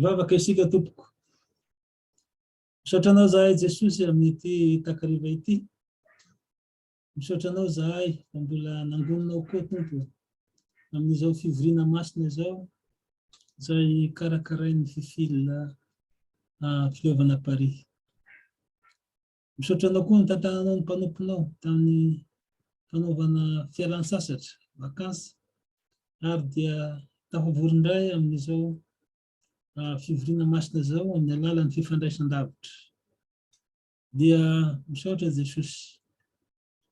Mivavaka isika tompoko. Misaotranao zahay Jesosy amin'ity takariva ity. Misaotranao zahay fa mbola nangoninao koa tompo amin'izao fivoriana masina izao izay karakarain'ny Fi.Fi.L Fileovana Paris. Misaotranao koa ny tantananao ny mpanomponao tamin'ny fanaovana fialan-tsasatra, vakansy, ary dia tafavorin-dray amin'izao fivoriana masina izao amin'ny alalan'ny fifandraisan-davitra. Dia misaotra Jesosy.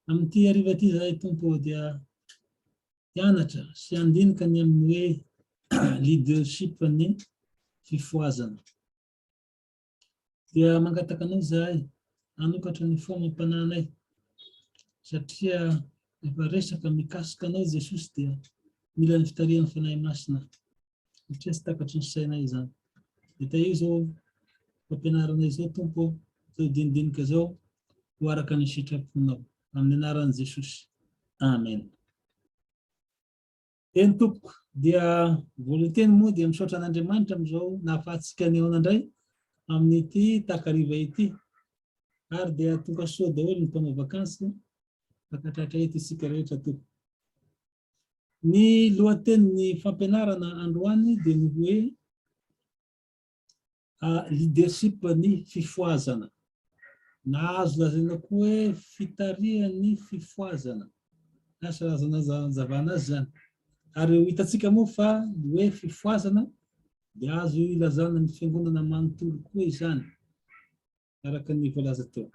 Amin'ity hariva ity zahay tompo dia hianatra sy handinika ny amin'ny hoe leadership-ny fifohazana. Dia mangataka anao zahay hanokatra ny fomam-pananay satria efa resaka mikasika anao Jesosy dia mila ny fitarihan'ny fanahy masina satria tsy takatry ny sainay izany. Dia io izao fampianarana izao tompo izao dindinika izao ho araka ny sitraponao amin'ny anaran'i Jesosy. Amen. Eny tompoko dia voalohany moa dia misaotra an'Andriamanitra amin'izao nahafahantsika ny andray amin'ity takariva ity. Ary dia tonga soa daholo ny mpanao vakansy makatratra eto isika rehetra tompo. Ny lohatenin'ny fampianarana androany dia ny hoe leadership-ny fifohazana. Na azo lazaina koa hoe fitarihan'ny fifohazana. Asa razana zavana azy zany. Ary hitantsika moa fa ny hoe fifohazana dia azo ilazana ny fiangonana manontolo koa izany. Araka ny voalaza teo.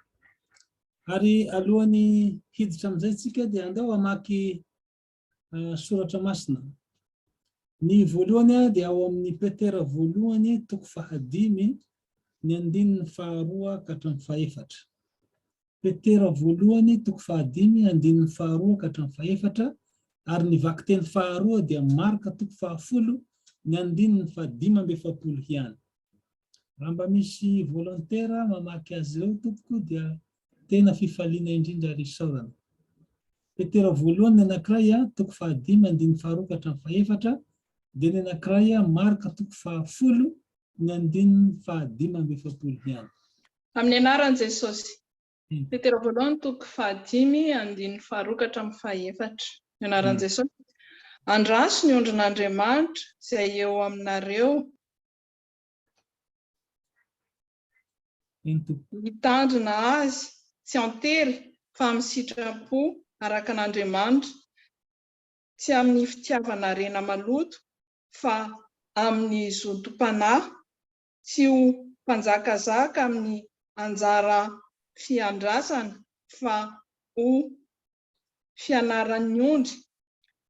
Ary alohan'ny hiditra amin'izay tsika dia andao hamaky soratra masina. Ny voalohany dia ao amin'ny Petera voalohany toko 5 ny 2 ka hatramin'ny 7. Petera voalohany toko 5 2 ka hatramin'ny 7, ary ny vakiteny 2 dia Marka toko 10 ny 15 ihany. Raha mba misy volontera mamaky azy ireo tompoko dia tena fifaliana indrindra ary saorana. Petera voalohany ny anankiray toko 5 2 ka hatramin'ny 7, dia ny anankiray Marka toko 10 ny 15 ihany. Amin'ny anaran'i Jesosy. Petera voalohany toko 5 2 ka hatramin'ny 7. Ny anaran'i Jesosy. Andraso ny ondrin'Andriamanitra izay eo aminareo, mitandrina azy tsy antery fa amin'ny sitrapo araka an'Andriamanitra, tsy amin'ny fitiavana rena maloto fa amin'ny zontom-panahy, tsy ho mpanjakazaka amin'ny anjara fiandrasana fa ho fianaran'ny ondry,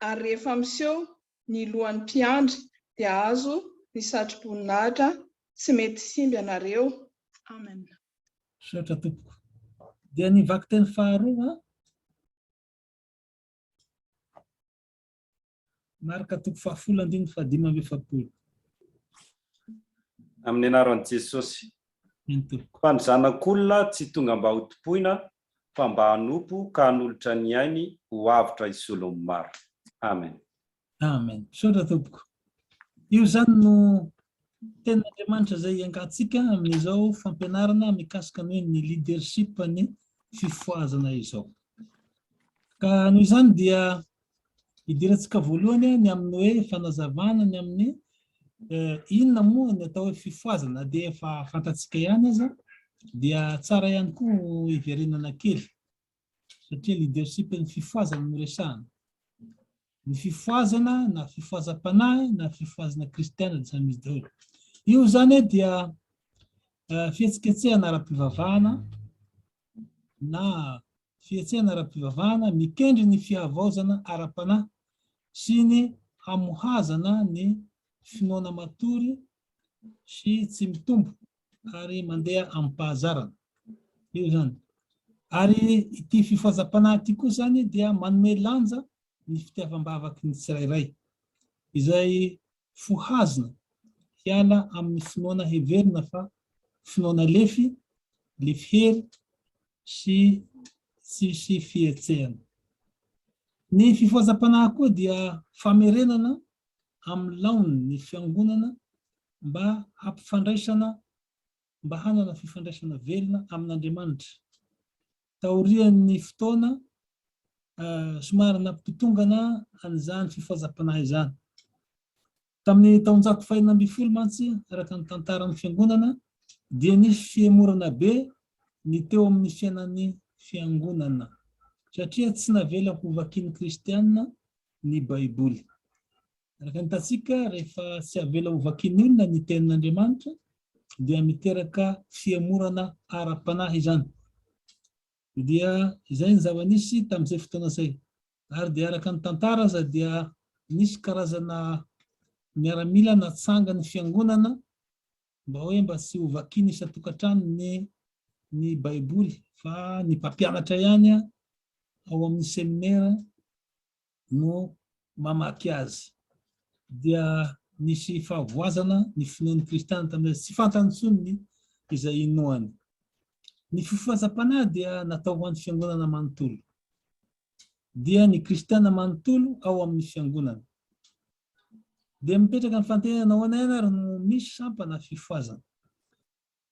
ary rehefa miseho ny lohan'ny mpiandry dia azo ny satroboninahitra tsy mety simby anareo. Amen. Saotra tompoko. Dia ny vakiteny 2 Marka toko 10 15. Amin'ny anaran'i Jesosy. Fa ny zanak'olona tsy tonga mba ho topoina fa mba hanompo ka hanolotra ny ainy ho avitra isolon'ny maro. Amen. Amen. Saotra tompoko. Io zany no ten'Andriamanitra izay iangatsika amin'izao fampianarana mikasika ny hoe ny leadership ny fifohazana izao. Ka noho izany dia hidirantsika voalohany ny amin'ny hoe fanazavana ny amin'ny inona moa ny atao hoe fifohazana, dia efa fantatsika ihany aza dia tsara ihany koa hiverenana kely satria leadership ny fifohazana no resahana. Ny fifohazana na fifohazam-panahy na fifohazana kristiana dia samy izy daholo. Io zany dia fihetsiketsehana ara-pivavahana na fietsehana ara-pivavahana mikendry ny fihavaozana ara-panahy sy ny hamohazana ny finoana matory sy tsy mitombo ary mandeha amin'ny pahazarana. Io zany. Ary ity fifohazam-panahy ity koa zany dia manome lanja ny fitiavam-bavaky ny tsirairay izay fohazina hiala amin'ny finoana heverina fa finoana lefy, lefy hery sy fihetsehana. Ny fifohazam-panahy koa dia famerenana amin'ny laony ny fiangonana mba hampifandraisana mba hanana fifandraisana velona amin'Andriamanitra. Taorian'ny fotoana somary nampitongana an'izany fifazam-panahy izany. Tamin'ny taonjato faha 14 mantsy araka ny tantaran'ny fiangonana dia nisy fiemorana be ny teo amin'ny fiainan'ny fiangonana satria tsy navela ho vakian'ny kristianina ny baiboly. Araka ny tatsika rehefa tsy avela ho vakian'ny olona ny tenin'Andriamanitra dia miteraka fiemorana ara-panahy izany. Dia izay ny zava-nisy tamin'izay fotoana izay. Ary dia araka ny tantara aza dia nisy karazana miaramila natsanga ny fiangonana mba hoe mba tsy ho vakiany isa-tokantrano ny baiboly fa ny mpampianatra ihany ao amin'ny seminaire no mamaky azy. Dia nisy fahavoazana ny finoan'ny kristiana tamin'izay tsy fantany intsony izay inoany. Ny fifazam-panahy dia natao ho an'ny fiangonana manontolo. Dia ny kristiana manontolo ao amin'ny fiangonana. Dia mipetraka ny fantenana ho anay ary no misy sampana fifohazana.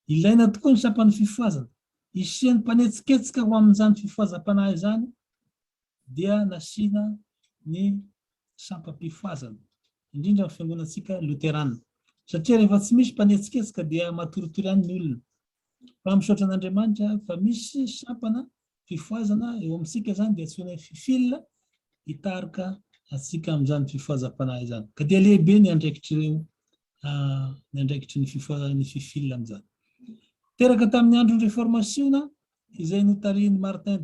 Ilaina tokoa ny sampana fifohazana. Isian'ny mpanetsiketsika ho amin'izany fifazam-panahy izany dia nasiana ny sampam-pifohazana. Indrindra amin'ny fiangonantsika Luterana. Satria rehefa tsy misy mpanetsiketsika dia matoritory ihany ny olona. Fa misaotra an'Andriamanitra fa misy sampana fifohazana eo amintsika zany dia antsoina Fi.Fi.L hitarika atsika amin'izany fifazam-panahy izany. Ka dia lehibe ny andraikitr'ireo ny andraikitry ny Fi.Fi.L amin'izany. Teraka tamin'ny andron'ny réformationa izay notarian'ny Martin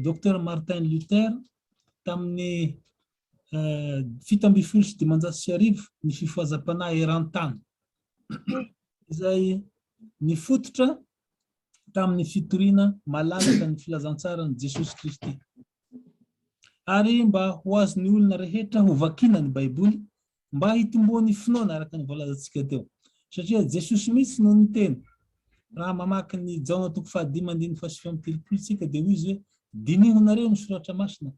Docteur Martin Luther tamin'ny 1795 ny fifazam-panahy eran-tany. Izay nifototra tamin'ny fitoriana malalaka ny filazantsara ny Jesosy Kristy. Ary mba ho azon'ny olona rehetra ho vakiana ny baiboly mba hitomboan'ny finoana araka ny voalazantsika teo. Satria Jesosy mihitsy no niteny raha mamaky ny Jaona 5:7 tsika dia hoy izy hoe dinihonareo ny soratra masina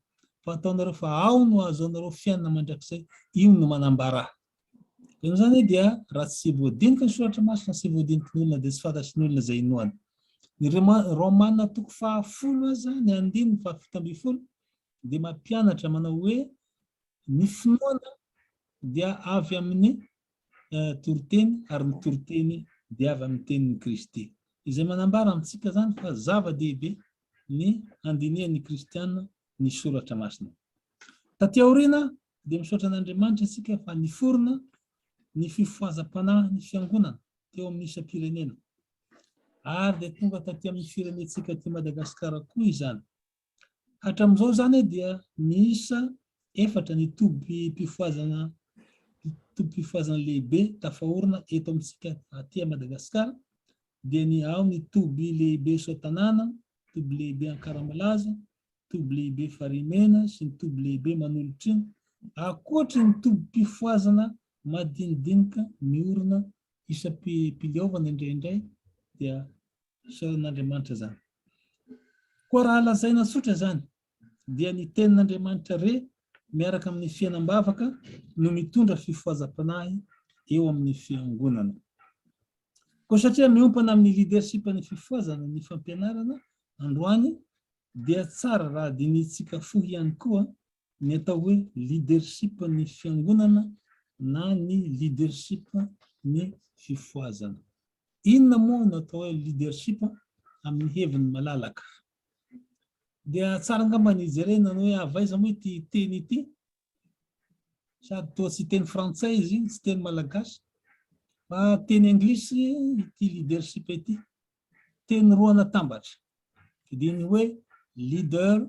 fa ataonareo fa ao no ahazoanareo fiainana mandrakizay, io no manambara. Izany dia raha tsy voadinika ny soratra masina sy voadinika ny olona dia tsy fantatry ny olona izay inoany. Ny Romanina 10 aza ny 7 dia mampianatra manao hoe ny finoana dia avy amin'ny toriteny ary ny toriteny dia avy amin'ny tenin'ny Kristy. Izay manambara amintsika zany fa zava-dehibe ny andinihan'ny kristiana ny soratra masina. Taty aoriana dia misaotra an'Andriamanitra isika fa niforona ny fifohazam-panahy ny fiangonana teo amin'ny isa-pirenena. Ary dia tonga taty amin'ny firenentsika ty Madagasikara koa izany. Hatramin'izao zany dia miisa 4 ny tobi-pifohazana lehibe tafahorina eto amintsika aty Madagasikara. Dia ny ao ny toby lehibe Sotanana, toby lehibe Ankaramalaza, toby lehibe Farimena sy ny toby lehibe Manolotriny. Akoatry ny toby-pifohazana madinidinika miorina isa-pileovana indraindray dia saoran'Andriamanitra zany. Koa raha lazaina tsotra zany dia ny tenin'Andriamanitra re miaraka amin'ny fiainam-bavaka no mitondra fifohazam-panahy eo amin'ny fiangonana. Koa satria miompana amin'ny leadership ny fifohazana ny fampianarana androany dia tsara raha dinitsika fo ihany koa ny atao hoe leadership ny fiangonana na ny leadership ny fifohazana. Inona moa no atao hoe leadership amin'ny heviny malalaka? Dia tsara ngamba ny jerena hoe avaiza moa ity teny ity sady toa tsy teny frantsay izy tsy teny malagasy fa teny anglisy ity leadership ity, teny roa natambatra. Dia ny hoe leader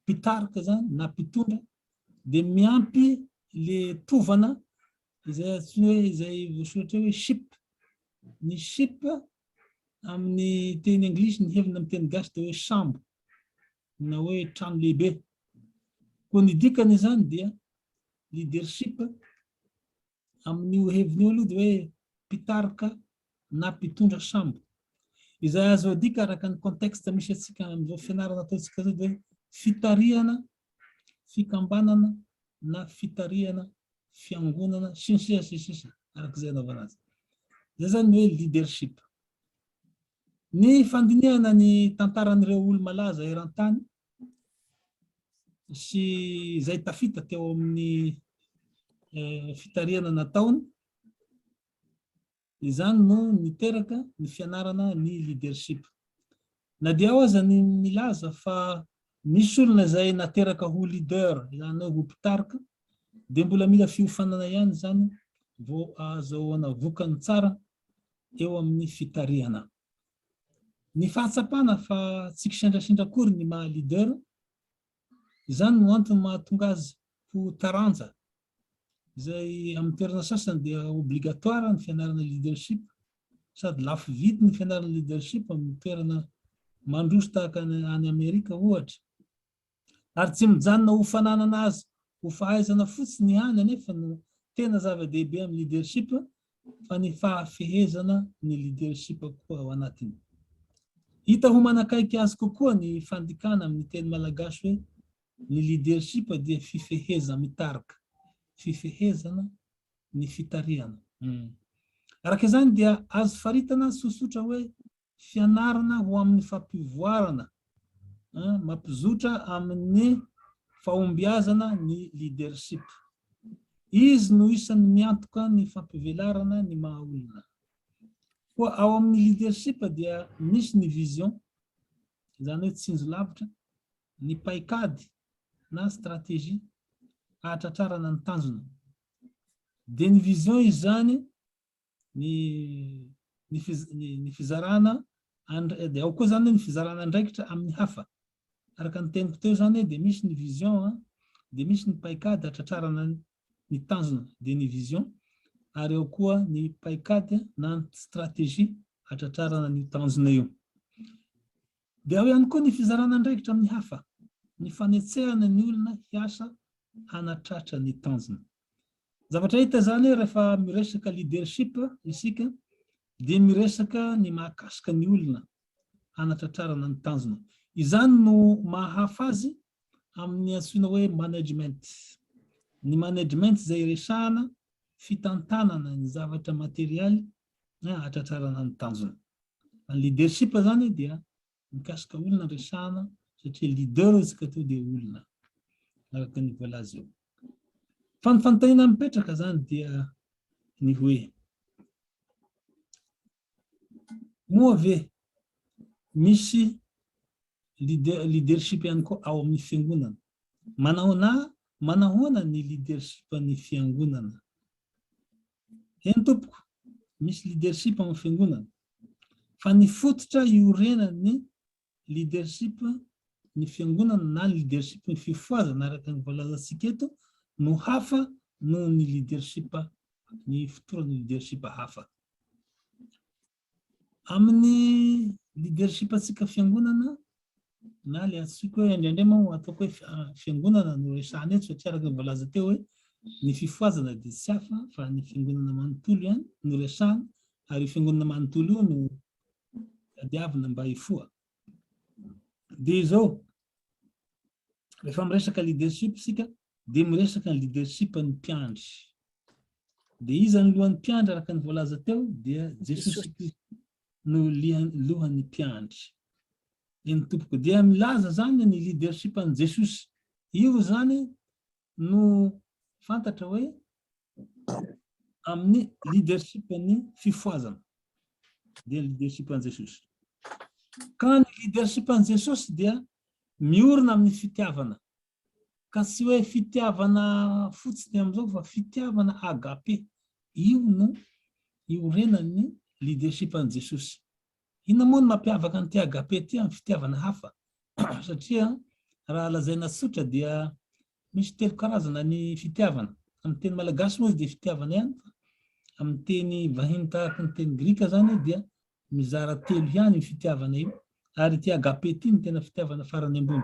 mpitarika zany na mpitondra dia miampy le tovana izay voasoratra hoe ship. Ny ship amin'ny teny anglisy ny hevina amin'ny teny gasy dia hoe sambo na hoe trano lehibe. Koa ny dikany izany dia leadership amin'ny heviny io aloha dia hoe mpitarika na mpitondra sambo. Izay azo adika araka ny contexte misy atsika amin'izao fianarana ataontsika zao dia fitarihana fikambanana na fitarihana fiangonana sisa arak'izay anaovana azy. Zay zany hoe leadership. Ny fandinihana ny tantaran'ireo olo malaza eran-tany sy izay tafita teo amin'ny fitariana nataony, izany no niteraka ny fianarana ny leadership. Na dia ao aza ny milaza fa misy olona izay nateraka ho leader, izany hoe ho mpitarika, dia mbola mila fiofanana ihany zany vao azahoana vokany tsara eo amin'ny fitarihana. Ny fahatsapana fa tsy kisendrasendra akory ny maha leader, izany no antony mahatonga azy ho taranja, izay amin'ny toerana sasany dia obligatoire ny fianarana leadership, sady lafo vidy ny fianarana leadership amin'ny toerana mandroso tahaka any Amerika ohatra. Ary tsy mijanona ho fananana azy ho fahaizana fotsiny ihany anefa no tena zava-dehibe amin'ny leadership, fa ny fahafehezana ny leadership koa ao anatiny. Hita ho manakaiky azy kokoa ny fandikana amin'ny teny malagasy hoe ny leadership dia fifeheza mitarika, fifehezana ny fitarihana. Arak'izany dia azo faritana sosotra hoe fianarana ho amin'ny fampivoarana, mampizotra amin'ny fahombiazana ny leadership. Izy no isan'ny miantoka ny fampivelarana ny maha olona. Koa ao amin'ny leadership dia misy ny vision, izany hoe tsinjo lavitra, ny paikady na stratégie ahatratrarana ny tanjona. Dia ny vision izany ny fizarana, dia ao koa zany ny fizarana andraikitra amin'ny hafa. Araka ny teniko teo zany dia misy ny vision, dia misy ny paikady ahatratrarana ny tanjona, dia ny vision, ary ao koa ny paikady na stratégie ahatratrarana ny tanjona io. Dia ao ihany koa ny fizarana andraikitra amin'ny hafa, ny fanetsehana ny olona hiasa hanatratra ny tanjona. Zavatra hita zany rehefa miresaka leadership isika, dia miresaka ny mahakasika ny olona hanatratrarana ny tanjona. Izany no mahafa azy amin'ny antsoina hoe management. Ny management izay resahana fitantanana ny zavatra materialy hatratrarana ny tanjona. Ny leadership zany dia mikasika olona resahana satria leader isika teo dia olona. Araka ny voalaza eo. Fanontanina mipetraka zany dia ny hoe moa ve misy leadership ihany koa ao amin'ny fiangonana. Manahoana ny leadership ny fiangonana. Eny tompoko, misy leadership amin'ny fiangonana. Fa ny fototra iorenan'ny leadership ny fiangonana na leadership ny fifohazana araka ny voalazantsika eto no hafa noho ny leadership, ny fotoran'ny leadership hafa. Amin'ny leadership atsika fiangonana na le atsika hoe indraindray moa ataoko hoe fiangonana no resahana eto satria araka ny voalaza teo hoe ny fifohazana dia tsy hafa fa ny fiangonana manontolo ihany no resahana, ary fiangonana manontolo io no tadiavina mba hifoha. Dia izao rehefa miresaka leadership sika dia miresaka ny leadership ny mpiandry. Dia iza ny lohan'ny mpiandry araka ny voalaza teo dia Jesosy Kristy no lohan'ny mpiandry. Eny tompoko dia milaza zany ny leadership any Jesosy. Io zany no fantatra hoe amin'ny leadership ny fifohazana dia leadership any Jesosy. Ka ny leadership any Jesosy dia miorina amin'ny fitiavana. Ka tsy hoe fitiavana fotsiny amin'izao fa fitiavana agape. Io no iorenan'ny leadership any Jesosy. Inona moa no mampiavaka an'ity agape ty amin'ny fitiavana hafa? Satria raha lazaina tsotra dia misy telo karazana ny fitiavana. Amin'ny teny malagasy moa dia fitiavana ihany, amin'ny teny vahiny tahaka ny teny grika zany dia mizara telo ihany ny fitiavana io, ary ty agape ty ny tena fitiavana farany ambony.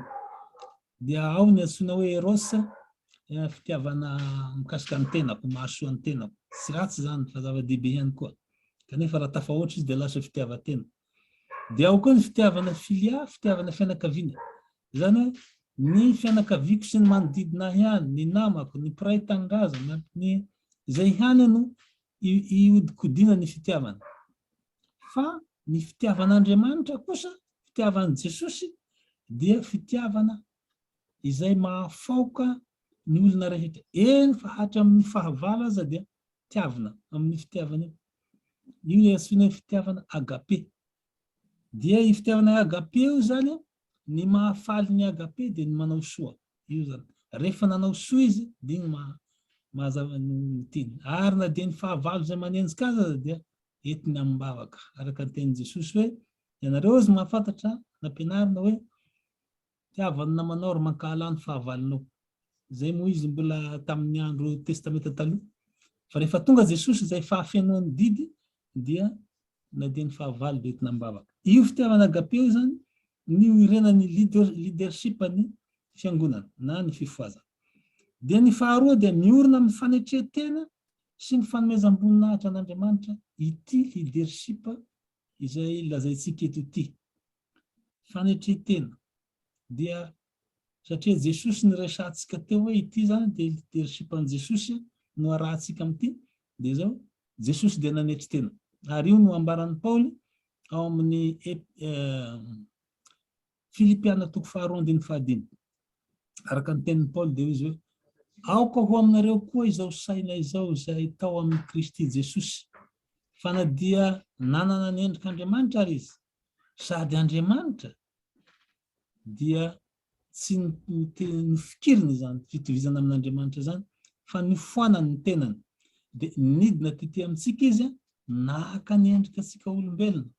Dia ao ny antsoina hoe eros, fitiavana mikasika ny tenako, mahasoa ny tenako. Tsy ratsy zany fa zava-dehibe ihany koa. Kanefa raha tafahoatra izy dia lasa fitiavan-tena. Dia ao koa ny fitiavana filia, fitiavana fianakaviana. Zany hoe ny fianakaviako sy ny manodidina ihany, ny namako, ny mpiray tangaza, ny izay ihany no iodikodina ny fitiavana. Fa ny fitiavan'Andriamanitra kosa, fitiavan'i Jesosy dia fitiavana izay mahafaoka ny olona rehetra. Eny fa hatra amin'ny fahavala aza dia tiavana amin'ny fitiavana io. Io antsoina fitiavana agape. Dia io fitiavana agape io zany ny mahafaly ny agape dia ny manao soa. Io zany. Rehefa nanao soa izy dia igny mazava ny tiny. Ary na dia ny fahavalo izay manenjika azy dia entiny ambavaka. Araka ny tenin'i Jesosy hoe ianareo izy mahafantatra nampianarina hoe tiavany namanao ary mankahalany fahavalonao. Zay moa izy mbola tamin'ny andro testamenta taloha. Fa rehefa tonga Jesosy izay fahafenoan'ny didy dia na dia ny fahavalo dia entiny ambavaka. Io fitiavana agape io zany ny irenan'ny leadership ny fiangonana na ny fifohazana. Dia ny faharoa dia miorina amin'ny fanetretena sy ny fanomezam-boninahitra an'Andriamanitra ity leadership izay lazaintsika eto ity. Fanetretena dia satria Jesosy ny resantsika teo hoe ity zany dia leadership an'i Jesosy no arahantsika amin'ity dia zao Jesosy dia nanetretena. Ary io no ambaran'i Paoly ao amin'ny Filipiana toko 4:5. Araka ny tenin'i Paoly dia izy hoe aoka ho aminareo koa izao saina izao izay tao amin'ny Kristy Jesosy. Fa na dia nanana ny endrik'Andriamanitra ary izy sady Andriamanitra dia tsy nifikiriny zany fitovizana amin'Andriamanitra zany fa nifoanany ny tenany. Dia nidina tety amintsika izy nahaka ny endrikatsika olombelona.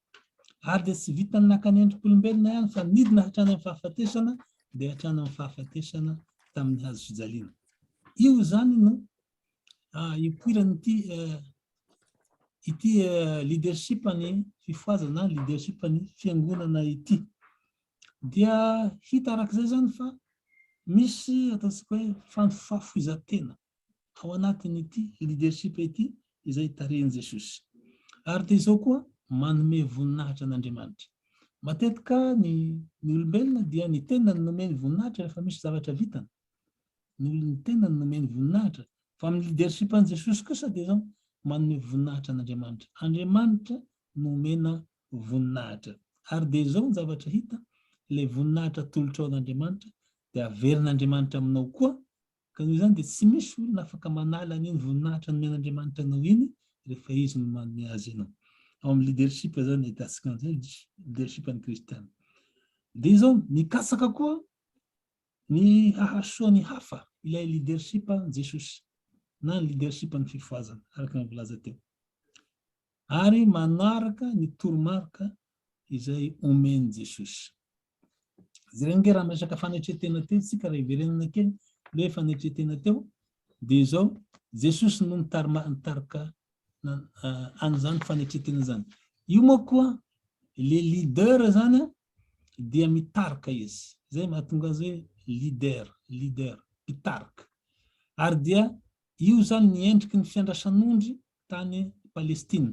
Ary dia tsy vitany nahaka ny endrik'olombelona ihany fa nidina hatrany amin'ny fahafatesana dia hatrany amin'ny fahafatesana tamin'ny hazo fijaliana. Io zany no ipoirany ity leadership ny fifohazana, leadership ny fiangonana ity. Dia hita arak'izay zany fa misy ataontsika hoe fafoizan-tena ao anatin'ity leadership ity izay tarehin'i Jesosy. Ary dia izao koa manome voninahitra an'Andriamanitra. Matetika ny olombelona dia ny tenany nomeny voninahitra rehefa misy zavatra vitany. Ny olon'ny tenany nomeny voninahitra. Fa amin'ny leadership an'i Jesosy kosa dia zao manome voninahitra an'Andriamanitra. Andriamanitra nomena voninahitra. Ary dia izao ny zavatra hita, ilay voninahitra tolotra ao an'Andriamanitra dia averin'Andriamanitra aminao koa. Ka noho izany dia tsy misy olona afaka manala an'iny voninahitra nomen'Andriamanitra anao iny rehefa izy no manome azy ianao. Ao amin'ny leadership zany ahitantsika an'izay leadership an'ny kristiana. Dia izao nikatsaka koa ny hahasoa ny hafa ilay leadership an'i Jesosy na ny leadership an'ny fifohazana araka ny volaza teo. Ary manaraka ny toromarika izay omen'i Jesosy. Zay nge raha resaka fanetretena teo tsika raha iverenana kely ilay fanetretena teo dia izao Jesosy no nitarika an'izany fanetretena zany. Io moa koa le leader zany dia mitarika izy. Zay mahatonga azy hoe leader, mpitarika. Ary dia io zany ny endriky ny fiandrasan'ondry tany Palestina.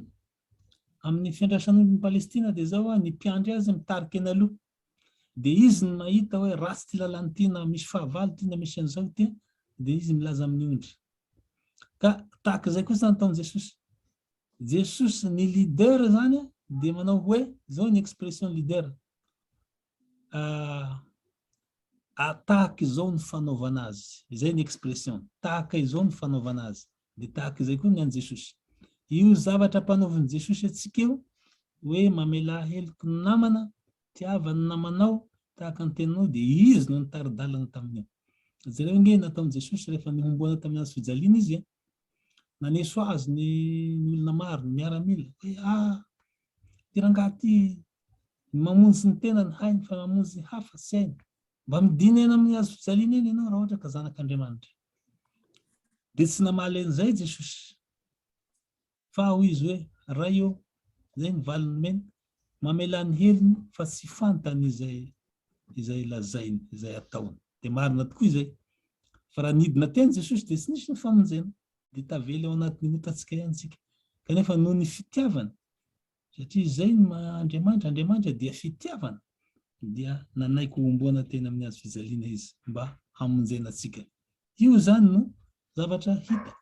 Amin'ny fiandrasan'ondry ny Palestina dia zao ny mpiandry azy mitarika eny aloha. Dia izy no mahita hoe ratsy ty lalany ty na misy fahavalo ty na misy an'izao ty dia izy milaza amin'ny ondry. Ka tahaka izay kosa nataon'i Jesosy. Jesosy ny leader zany dia manao hoe zao ny expression leader. Tahaka izao ny fanaovana azy. Izay ny expression. Tahaka izao ny fanaovana azy. Dia tahaka izay koa ny an'i Jesosy. Io zavatra mpanaovan'i Jesosy atsika eo hoe mamela heloky ny namana, tiavany namanao, tahaka ny tenanao dia izy no nitaridalana tamin'io. Zareo nge nataon'i Jesosy rehefa nihomboana tamin'ny hazo fijaliana izy naneso azy ny olona maro ny miaramila hoe ty rangahy ty mamonjy ny tena ny hainy fa mamonjy ny hafa tsy hainy. Mba midina eny amin'ny hazo fijaliana eny ianao raha ohatra ka zanak'Andriamanitra. Dia tsy namaly an'izay Jesosy. Fa ho izy hoe ray eo, zay ny valiny mena, mamela ny heliny fa tsy fantany izay lazainy, izay ataony. Dia marina tokoa izay. Fa raha nidina teny Jesosy dia tsy nisy ny famonjena. Dia tavela ao anatin'ny hotantsika ihany tsika. Kanefa noho ny fitiavana, satria izay ny Andriamanitra dia fitiavana. dia nanaiko omboana tena amin'ny azo fizaliana izy mba hamonjena atsika. Io zany no zavatra hita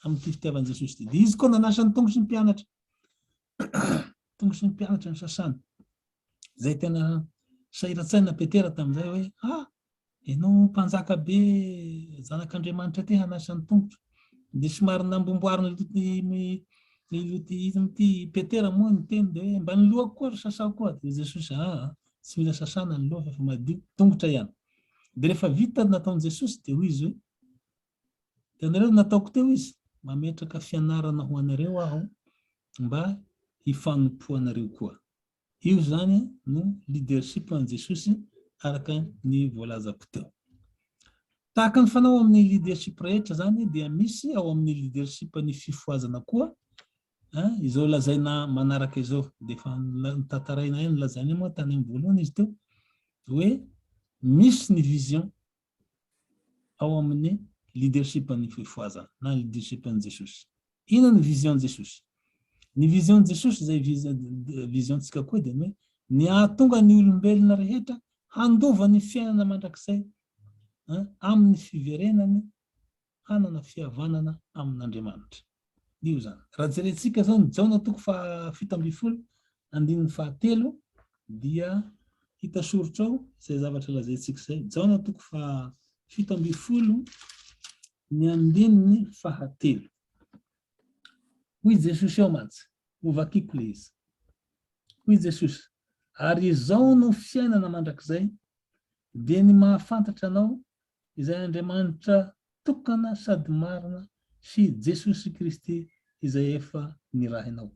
amin'ny fitiavan'i Jesosy. Dia izy koa nanasa ny tongotra ny mpianatra. Tongotra ny mpianatra ny sasany. Zay tena sahiratsaina Petera tamin'izay hoe ianao mpanjaka be zanak'Andriamanitra ty hanasa ny tongotra. Dia somary nambomboarina ity Petera moa ny teny dia hoe mba ny lohako koa ry sasako koa. Dia Jesosy tsy mila sasana ny loha fa madio tongotra ihany. Dia rehefa vita nataon'i Jesosy dia hoy izy hoe tenareo nataoko teo izy mametraka fianarana ho anareo aho mba hifanompo anareo koa. Io zany no leadership an'i Jesosy araka ny voalazako teo. Tahaka ny fanao amin'ny leadership rehetra zany dia misy ao amin'ny leadership ny fifohazana koa. Izao lazaina manaraka izao dia efa tantaraina ihany lazaina moa tany amin'ny voalohany izy teo hoe misy ny vision ao amin'ny leadership ny fifohazana na leadership an'i Jesosy. Ino ny vision Jesosy? Ny vision Jesosy zay visiontsika koa dia hoe ny ahatonga ny olombelona rehetra handova ny fiainana mandrakizay amin'ny fiverenany hanana fihavanana amin'Andriamanitra. Io zany. Raha jerentsika zao ny jaona toko 7:7 dia hita soritra ao izay zavatra lazaintsika izay. Jaona toko 7:7. Hoy Jesosy ao mantsy, ovakiko le izy. Hoy Jesosy, ary izao no fiainana mandrakizay dia ny mahafantatra anao izay Andriamanitra tokana sady marina sy Jesosy Kristy izay efa nirahinao.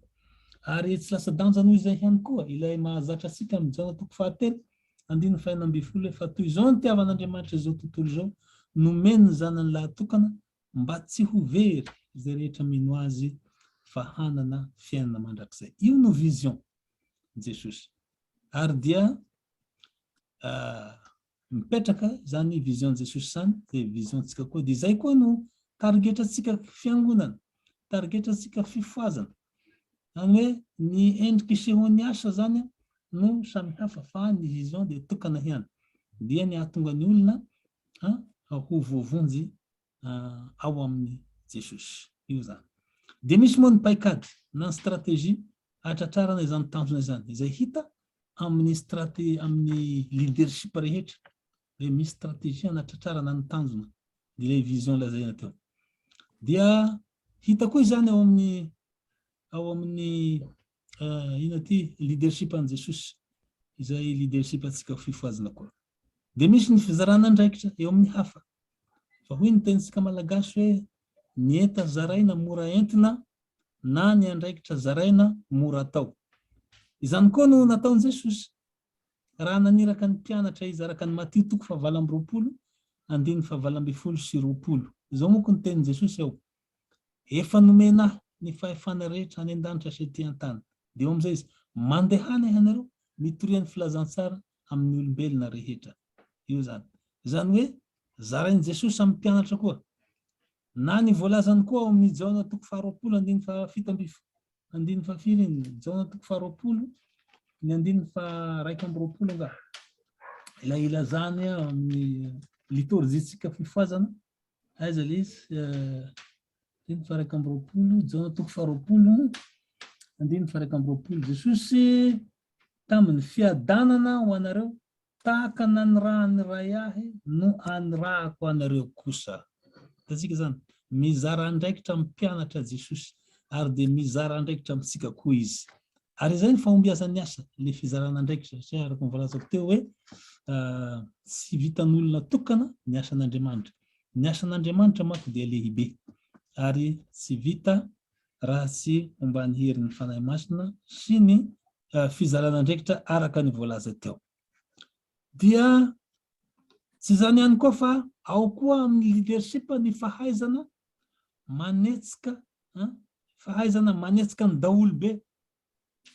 Ary tsy lasa danja noho izay ihany koa ilay mahazatra antsika amin'ny jaona toko 7:5 fa toy izao ny tiavan'Andriamanitra izao tontolo izao nomeny ny zanany lahatokana mba tsy ho very izay rehetra mino azy fa hanana fiainana mandrakizay. Io no vision Jesosy. Ary dia mipetraka zany vision Jesosy zany dia visiontsika koa dia izay koa no targetratsika fiangonana, targetratsika fifohazana. Zany hoe ny endriky iseho ny asa zany no samy hafa fa ny vision dia tokana ihany. Dia ny ahatonga ny olona ho voavonjy ao amin'ny Jesosy. Io zany. Dia misy moa ny paikady na ny stratégie atratrarana izany tanjona izany izay hita amin'ny leadership rehetra. Dia misy stratégie anatratrarana ny tanjona ilay vision lazaina teo. Dia hita koa izany ao amin'ny leadership an'i Jesosy izay leadership atsika fifohazana koa. Dia misy ny fizarana andraikitra eo amin'ny hafa. Fa hoy ny tenitsika malagasy hoe ny enta zaraina mora entina na ny andraikitra zaraina mora atao. Izany koa no nataon'i Jesosy. Raha naniraka ny mpianatra izy araka ny Matio toko 7:20. Izao moa ny tenin'i Jesosy ao. Efa nomena ny fahefana rehetra any an-danitra sy ety an-tany. Dia eo amin'izay izy mandehana ianareo mitoria ny filazantsara amin'ny olombelona rehetra. Io zany. Zany hoe zarain'i Jesosy amin'ny mpianatra koa. Na ny voalazany koa ao amin'ny jaona toko 2:7, jaona toko 2:120 nga. Ilay ilazany amin'ny liturjitsika fifohazana. Aiza le izy 2:20, jaona toko 2:120. Jesosy tamin'ny fiadanana ho anareo tahaka nanirahany ray ahy no anirahako anareo kosa. Tatsika zany mizara andraikitra amin'ny mpianatra Jesosy ary dia mizara andraikitra amintsika koa izy. Ary izay ny fahombiazan'ny asa, le fizarana andraikitra satria araka ny voalazako teo hoe tsy vitan'olona tokana ny asan'Andriamanitra. Ny asan'Andriamanitra manko dia lehibe ary tsy vita raha tsy ombany herin'ny fanahy masina sy ny fizarana andraikitra araka ny voalaza teo. Dia tsy zany ihany koa fa ao koa amin'ny leadership ny fahaizana manetsika ny daolobe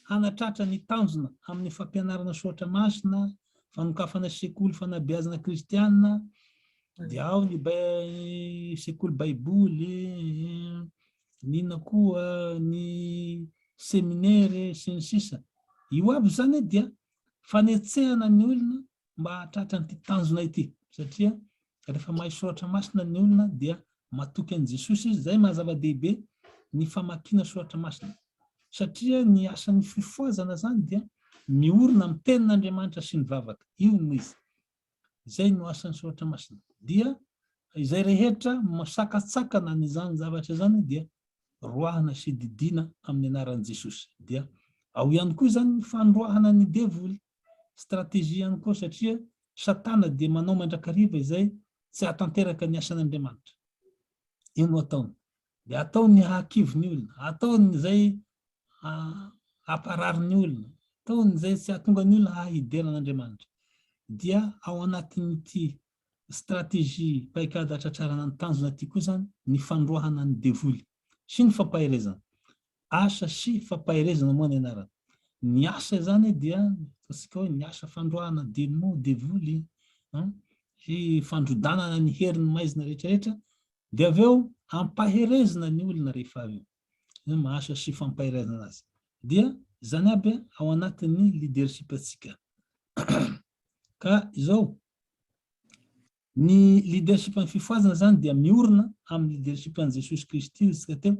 hanatratra ny tanjona amin'ny fampianarana soatra masina, fanokafana sekoly fanabeazana kristianina, dia ao ny sekoly baiboly, nina koa ny seminaire sy ny sisa. Io aby zany dia fanetsehana ny olona mba hahatratra an'ity tanjona ity satria rehefa mahay soratra masina ny olona dia matoky an' Jesosy izy. Zay mahazava-dehibe ny famakiana soratra masina satria ny asan'ny fifohazana zany dia miorina amin'ny tenin'Andriamanitra sy ny vavaka. Io no izy. Zay no asan'ny soratra masina. Dia izay rehetra masakatsakana n'izany zavatra zany dia roahana sy didina amin'ny anaran'i Jesosy. Dia ao ihany koa zany ny fandroahana ny devoly, stratégie ihany koa satria Satana dia manao mandrakariva izay tsy hatanteraka ny asan'Andriamanitra. Io no ataony. Dia ataony hahakivo ny olona, ataony izay haparary ny olona, ataony izay tsy hahatonga ny olona hahidy an'Andriamanitra. Dia ao anatin'ity stratégie paikady hatratrarana ny tanjona ity koa zany ny fandroahana ny devoly sy ny fampaherezana. Asa sy fampaherezana moa ny anarany. Ny asa zany dia ataontsika hoe ny asa fandroahana devoly sy fandrodanana ny herin'ny maizina rehetrarehetra, dia avy eo ampaherezana ny olona rehefa avy eo. Zay mahasa sy fampaherezana azy. Dia zany aby ao anatin'ny leadership atsika. Ka izao ny leadership ny fifohazana zany dia miorina amin'ny leadership an' Jesosy Kristy isika teo,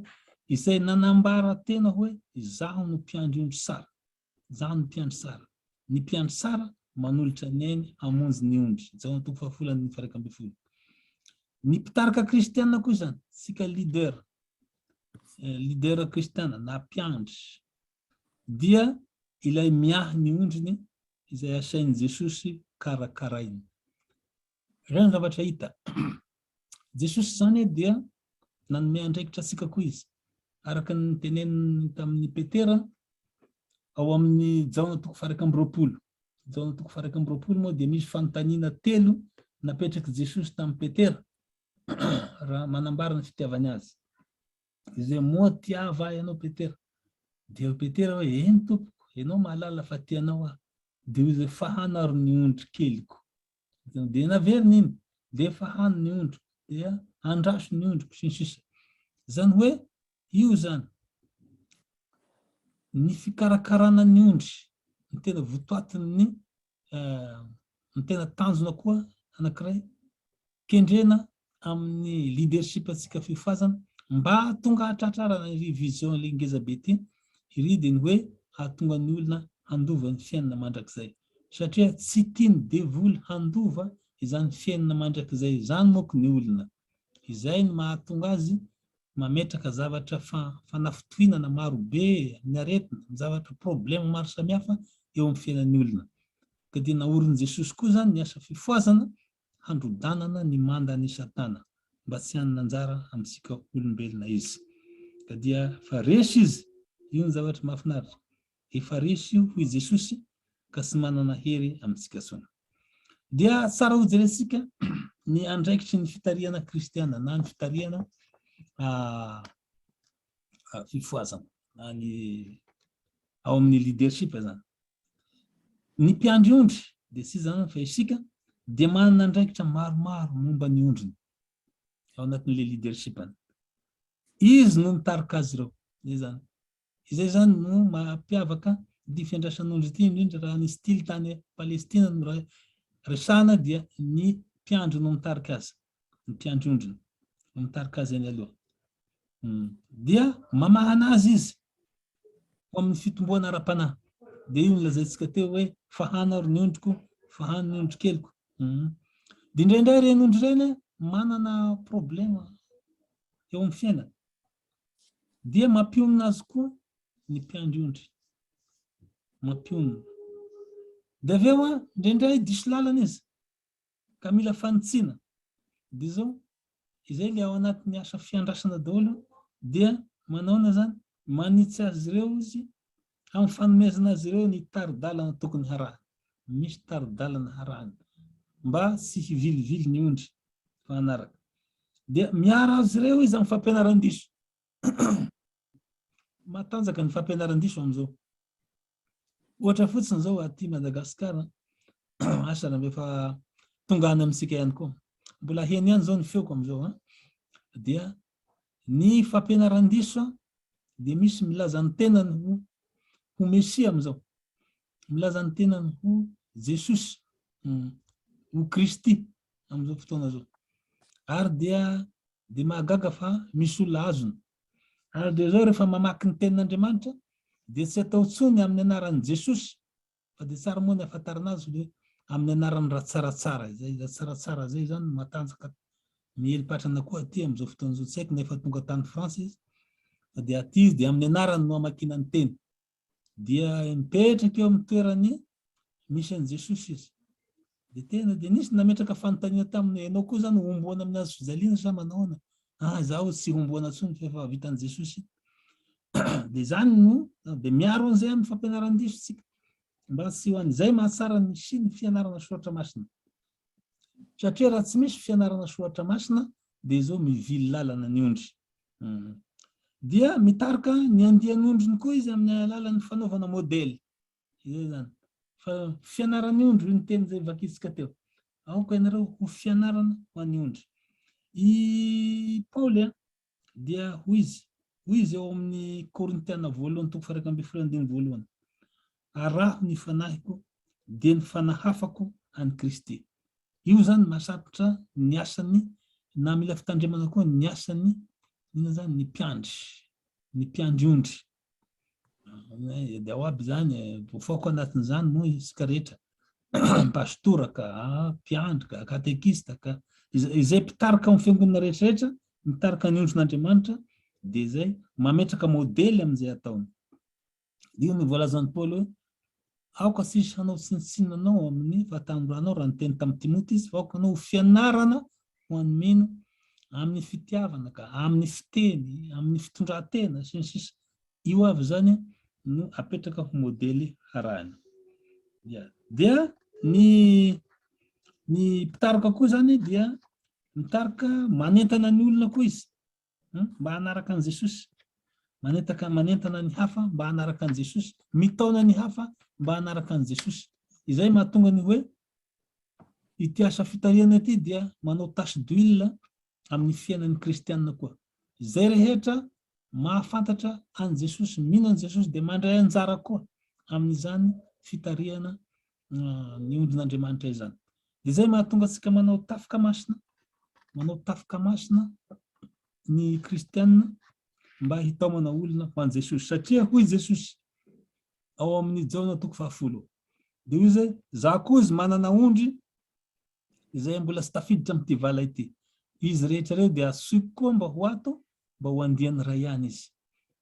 izay nanambara tena hoe izaho no mpiandry ondry sara. Izaho no mpiandry sara. Ny mpiandry sara manolotra ny ainy hamonjy ny ondry. Izao ny 1:12. Ny mpitarika kristiana koa zany, sika leader kristiana na mpiandry, dia ilay miahy ny ondriny izay asain'i Jesosy karakarainy. Ireny zavatra hita. Jesosy zany dia nanome andraikitra antsika koa izy. Araka ny teneniny tamin'ny Petera ao amin'ny Jaona 2:20. Jaona 2:20 moa dia misy fanontaniana 3 napetraky Jesosy tamin'ny Petera raha manambara ny fitiavany azy. Izay moa tiava ianao Petera. Dia Petera hoe eny tompoko, ianao mahalala fa tianao aho. Dia izay fahanaro ny ondry keliko. Dia naveriny iny, dia fahany ny ondriko, dia andraso ny ondriko sy ny sisa. Zany hoe io zany ny fikarakarana ny ondry, ny tena votoatiny ny tena tanjona koa anankiray kendrena amin'ny leadership atsika fifohazana mba tonga hatratrarana ny vision le ngeza be ty, iridiny hoe hahatonga ny olona handova ny fiainana mandrakizay. Satria tsy tiany devoly handova izany fiainana mandrakizay izany moko ny olona. Izay ny mahatonga azy mametraka zavatra fanafitohinana maro be amin'ny aretina, zavatra problema maro samihafa eo amin'ny fiainan'ny olona. Ka dia naorin'i Jesosy koa zany ny asa fifohazana handrodanana ny manda ny Satana mba tsy hanana anjara amintsika olombelona izy. Ka dia fa resy izy, io ny zavatra mahafinaritra. Efa resy io hoy Jesosy ka tsy manana hery amintsika tsony. Dia tsara ho jerentsika ny andraikitry ny fitarihana kristiana na ny fitarihana fifohazana na ny ao amin'ny leadership zany. Ny mpiandry ondry dia tsy zany fa isika dia manana andraikitra maromaro momba ny ondriny ao anatin'le leadership-any. Izy no mitarika azy ireo. Izay zany no mampiavaka ny fiandrasan'ondry ity, indrindra raha ny stily tany Palestina no resahana, dia ny mpiandry no mitarika azy, ny mpiandry ondriny no mitarika azy any aloha. Dia mamahana azy izy ho amin'ny fitomboana ara-panahy. Dia io lazaintsika teo hoe fahanaro ny ondriko, fahany ny ondry keliko. Dia indraindray reny ondry reny manana problema eo amin'ny fiainana. Dia mampionina azy koa ny mpiandry ondry. Mampionina. Dia avy eo indraindray diso lalana izy ka mila fanitsiana. Dia zao izay le ao anatin'ny asa fiandrasana daholo, dia manaona zany manitsy azy ireo izy amin'ny fanomezana azy ireo ny taridalana tokony harahany. Misy taridalana harahany mba tsy hivilivily ny ondry fanaraka. Dia miara azy ireo izy amin'ny fampianaran-diso. Matanjaka ny fampianaran-diso amin'izao. Ohatra fotsiny zao aty Madagasikara, asa raha efa tongana amintsika ihany koa. Mbola heny ihany zao ny feoko amin'izao. Dia ny fampianaran-diso dia misy milaza ny tenany ho Mesia amin'izao. milaza ny tenany ho Jesosy, ho Kristy amin'izao fotoana zao. Ary dia mahagaga fa misy olona azony. Ary dia zao rehefa mamaky ny tenin'Andriamanitra dia tsy atao tsony amin'ny anaran'ny Jesosy, fa dia tsara moa ny ahafantarana azy hoe amin'ny anaran'ny ratsaratsara izay ratsaratsara zay zany matanjaka mielipatrana koa aty amin'izao fotoana zao, tsy haiko nefa tonga tany Frantsa izy, fa dia aty izy dia amin'ny anarany no amakiana ny teny, dia mipetraka eo amin'ny toerany misy an'i Jesosy izy. Dia tena dia nisy nametraka fanontaniana taminy ianao koa zany homboana amin'ny azo fijaliana sa manahoana? Zaho tsy homboana tsony fa efa vitan'i Jesosy. Dia zany no dia miaro an'izay amin'ny fampianaran-diso tsika mba tsy ho an'izay mahatsara ny sy ny fianarana soratra masina. Satria raha tsy misy fianarana soratra masina dia izao mivily lalana ny ondry. Dia mitarika ny andian'ny ondriny koa izy amin'ny alalan'ny fanaovana modely. Izay zany. Fa fianarany ondry ny teny zay vakitsika teo. Aoka ianareo ho fianarana ho an'ny ondry. I Paoly dia hoy izy eo amin'ny Korintiana 1:1-2 araho ny fanahiko dia ny fanahafako an'i Kristy. Io zany mahasapitra ny asany na mila fitandremana koa ny asany zany ny mpiandry ondry. Dia ao aby zany vofaoko anatin'izany moa isika rehetra. Pastora ka mpiandry ka katekista ka izay mpitarika amin'ny fiangonana rehetrarehetra, mitarika ny ondrin'Andriamanitra, dia izay mametraka modely amin'izay ataony. Io ny voalazan'i Paoly hoe aoka sisy hanao tsinontsinonanao amin'ny fahatandroanao raha ny teny tamin'ny Timoty izy, fa aoka hanao fianarana ho an'ny mino amin'ny fitiavana ka amin'ny fiteny, amin'ny fitondran-tena sy ny sisa. Io avy zany no apetraka ho modely arahana. Dia ny mpitarika koa zany dia mitarika manentana ny olona koa izy mba hanaraka an'i Jesosy, manentana ny hafa mba hanaraka an'i Jesosy, mitaona ny hafa mba hanaraka an'i Jesosy. Izay mahatonga ny hoe ity asa fitariana ity dia manao tasy d'huile amin'ny fiainan'ny kristianina koa. Izay rehetra mahafantatra an'i Jesosy, mino an'i Jesosy dia mandray anjara koa amin'izany fitariana ny ondrin'Andriamanitra izany. Izay mahatonga antsika manao tafika masina ny kristianina mba hitaomana olona ho an'i Jesosy. Satria hoy Jesosy ao amin'ny Jaona 10:10, dia hoy izay za koa izy manana ondry izay mbola tsy tafiditra amin'ity vala ity. Izy rehetra reo dia asoiko koa mba ho ato mba ho andiany ray ihany izy.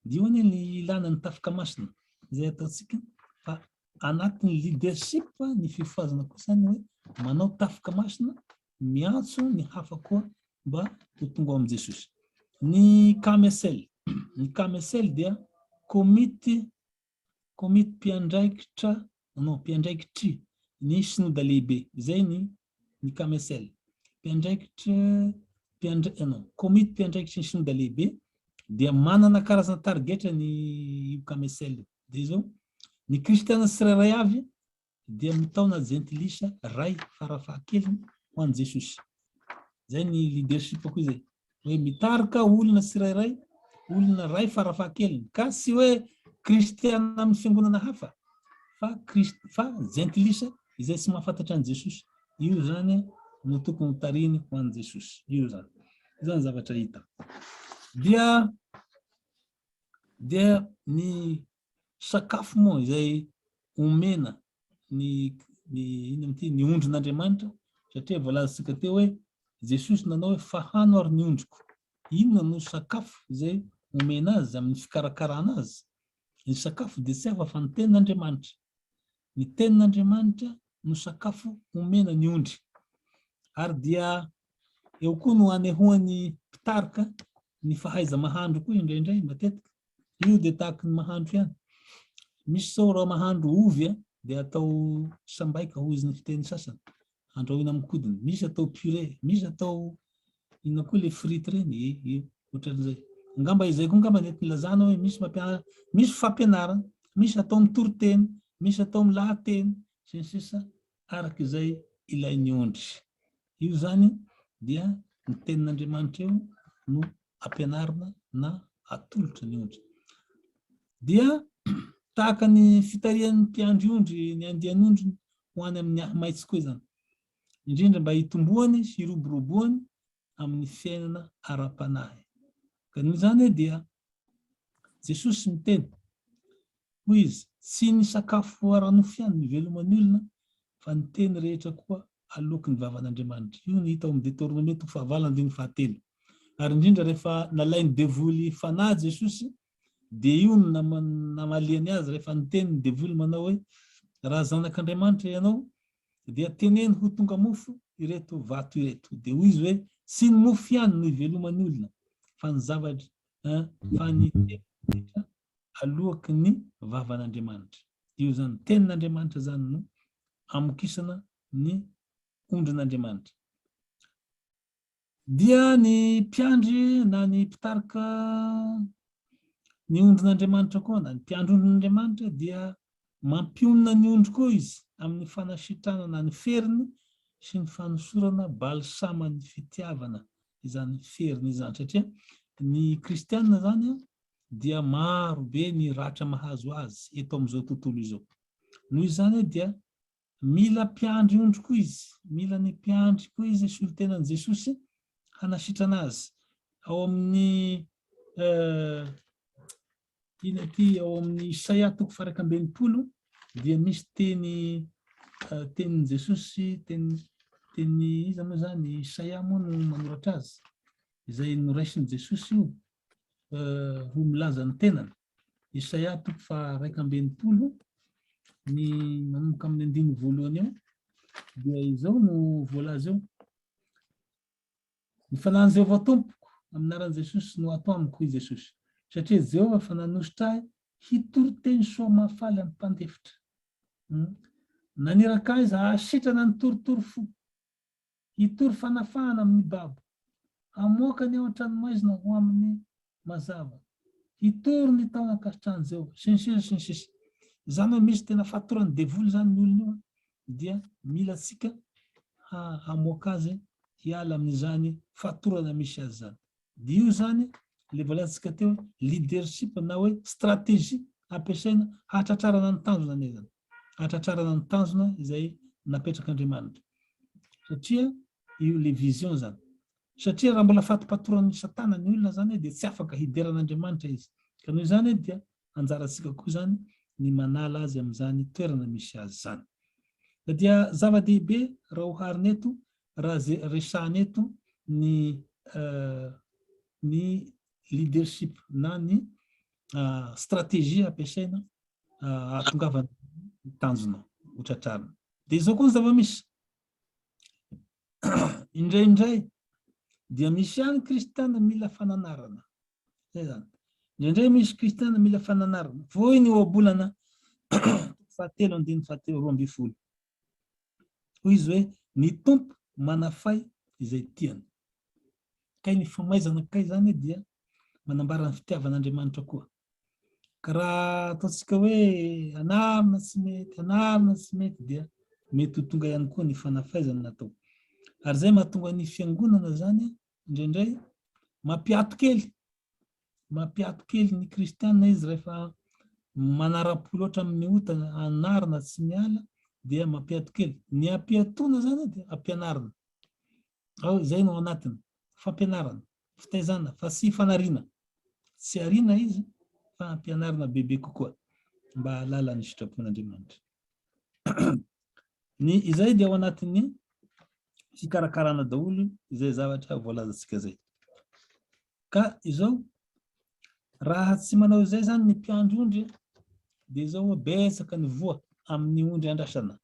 Dia io ny ilana ny tafika masina izay ataontsika, fa anatin'ny leadership ny fifohazana koa zany hoe manao tafika masina, miantso ny hafa koa mba ho tonga amin'i Jesosy. Ny kamesely dia komity mpiandraikitry ny sinoda lehibe. Izay ny kamesely. Komity mpiandraikitry ny sinoda lehibe dia manana karazana targetra ny kamesely. Dia izao ny kristiana tsirairay avy dia mitaona jentilisa ray farafahakeliny ho an'i Jesosy. Zay ny leadership koa izay. Hoe mitarika olona tsirairay, olona ray farafahakeliny, ka tsy hoe kristiana amin'ny fiangonana hafa, fa jentilisa izay tsy mahafantatra an'i Jesosy. Io zany no tokony tariny ho an'i Jesosy. Io zany. Zany zavatra hita. Dia ny sakafo moa izay omena ny ondrin'Andriamanitra, satria voalazantsika teo hoe Jesosy nanao hoe fahano ary ny ondriko. Inona no sakafo izay omena azy amin'ny fikarakarana azy? Ny sakafo dia tsy hafa fa ny tenin'Andriamanitra. Ny tenin'Andriamanitra no sakafo omena ny ondry. Ary dia eo koa no anehoan'ny mpitarika ny fahaiza mahandro koa indraindray matetika. Io dia tahaka ny mahandro ihany. Misy zao raha mahandro ovy dia atao sambaika hoy izy ny fiteny sasany, andrahoina amin'ny kodiny. Misy atao purée, misy atao inona koa le frity reny, ohatran'izay. Angamba izay koa angamba nety nilazana hoe misy fampianarana, misy atao amin'ny toriteny, misy atao amin'ny lahateny, sy ny sisa araka izay ilain'ny ondry. Io zany dia ny tenin'Andriamanitra eo no ampianarina na atolotra ny ondry. Dia tahaka ny fitarihan'ny mpiandry-ondry ny andian'ondry ho any amin'ny ahimaitsy koa zany, indrindra mba hitomboany sy hiroboroboany amin'ny fiainana ara-panahy. Ka noho izany dia Jesosy miteny hoy izy, tsy ny sakafo ara-nofo ihany ny veloman'ny olona fa ny teny rehetra koa aloky ny vavan'Andriamanitra. Io ny hita ao amin'ny Deutéronome 9:7. Ary indrindra rehefa nalainy devoly fanahy Jesosy, dia io namaliany azy rehefa niteny ny devoly manao hoe raha zanak'Andriamanitra ianao dia teneny ho tonga mofo ireto vato ireto. Dia hoy izy hoe tsy ny mofo ihany no iveloman'ny olona fa ny zavatra fa ny teny rehetra aloky ny vavan'Andriamanitra. Io zany tenin'Andriamanitra zany no amokisana ny ondrin'Andriamanitra. Dia ny mpiandry na ny mpitarika ny ondrin'Andriamanitra koa na ny mpiandry ondrin'Andriamanitra dia mampionona ny ondry koa izy amin'ny fanasitrana na ny feriny sy ny fanosorana balsamany fitiavana izany feriny izany, satria ny kristianina zany dia maro be ny ratra mahazo azy eto amin'izao tontolo izao. Noho izany dia mila mpiandry ondry koa izy, mila ny mpiandry koa izy solon-tenan'i Jesosy hanasitrana azy. Ao amin'ny ao amin'ny Isaia 1:20 dia misy tenin'i Jesosy, teny iza moa zany Isaia moa no manoratra azy, izay noraisiny Jesosy io ho milaza ny tenany. Isaia 1:20 ny manomboka amin'ny 9 eo dia izao no voalaza eo: ny fanahin'i Jehovah tompoko amin'ny anaran'i Jesosy no atao amiko hoy Jesosy, satria Jehovah fa nanositra ahy hitory teny soa mahafaly amin'ny mpandefitra. Naniraka ahy izy hahasitrana ny toritory fo, hitory fanafahana amin'ny babo, hamoaka ny ao an-tranomaizina ho amin'ny mazava, hitory ny tao ankasitrahan'i Jehovah, sy ny sisa sy ny sisa. Zany hoe misy tena fatorany devoly zany ny olona io, dia mila tsika hamoaka azy hiala amin'izany fatorana misy azy zany. Dia io zany le voalazantsika teo leadership na hoe stratégie ampiasaina hahatratrarana ny tanjona ny zany, hahatratrarana ny tanjona izay napetrak'Andriamanitra. Satria io le vision zany. Satria raha mbola fatopatoran'ny satana ny olona zany dia tsy afaka hideran'Andriamanitra izy. Ka noho izany dia anjarantsika koa zany ny manala azy amin'izany toerana misy azy zany. Dia zava-dehibe raha oharina eto, raha resahana eto ny leadership na ny stratégie ampiasaina hatongavana ny tanjona ho tratrarina. Dia izao koa ny zava-misy indraindray dia misy ihany kristiana mila fananarana. Zay zany. Indraindray misy kristiana mila fananarana. Voy ny oabolana 7:12. Hoy izy hoe ny tompo manafay izay tiany. Kay ny famaizana kay zany dia manambara ny fitiavan'Andriamanitra koa. Ka raha ataontsika hoe anarina tsy mety dia mety ho tonga ihany koa ny fanafaizana natao. Ary zay mahatonga ny fiangonana zany indraindray mampiato kely ny kristianina izy rehefa manara-po loatra amin'ny ota anarina tsy miala dia mampiato kely. Ny ampiatona zany dia ampianarana. Zay no anatiny fampianarana, fitaizana, fa tsy fanariana. Tsy ariana izy fa ampianarana bebe kokoa mba halala ny sitrapon'Andriamanitra. Izay dia ao anatin'ny fikarakarana daholo izay zavatra voalazantsika zay. Ka izao raha tsy manao izay zany ny mpiandry ondry dia izao betsaka ny voa amin'ny ondry andrasana,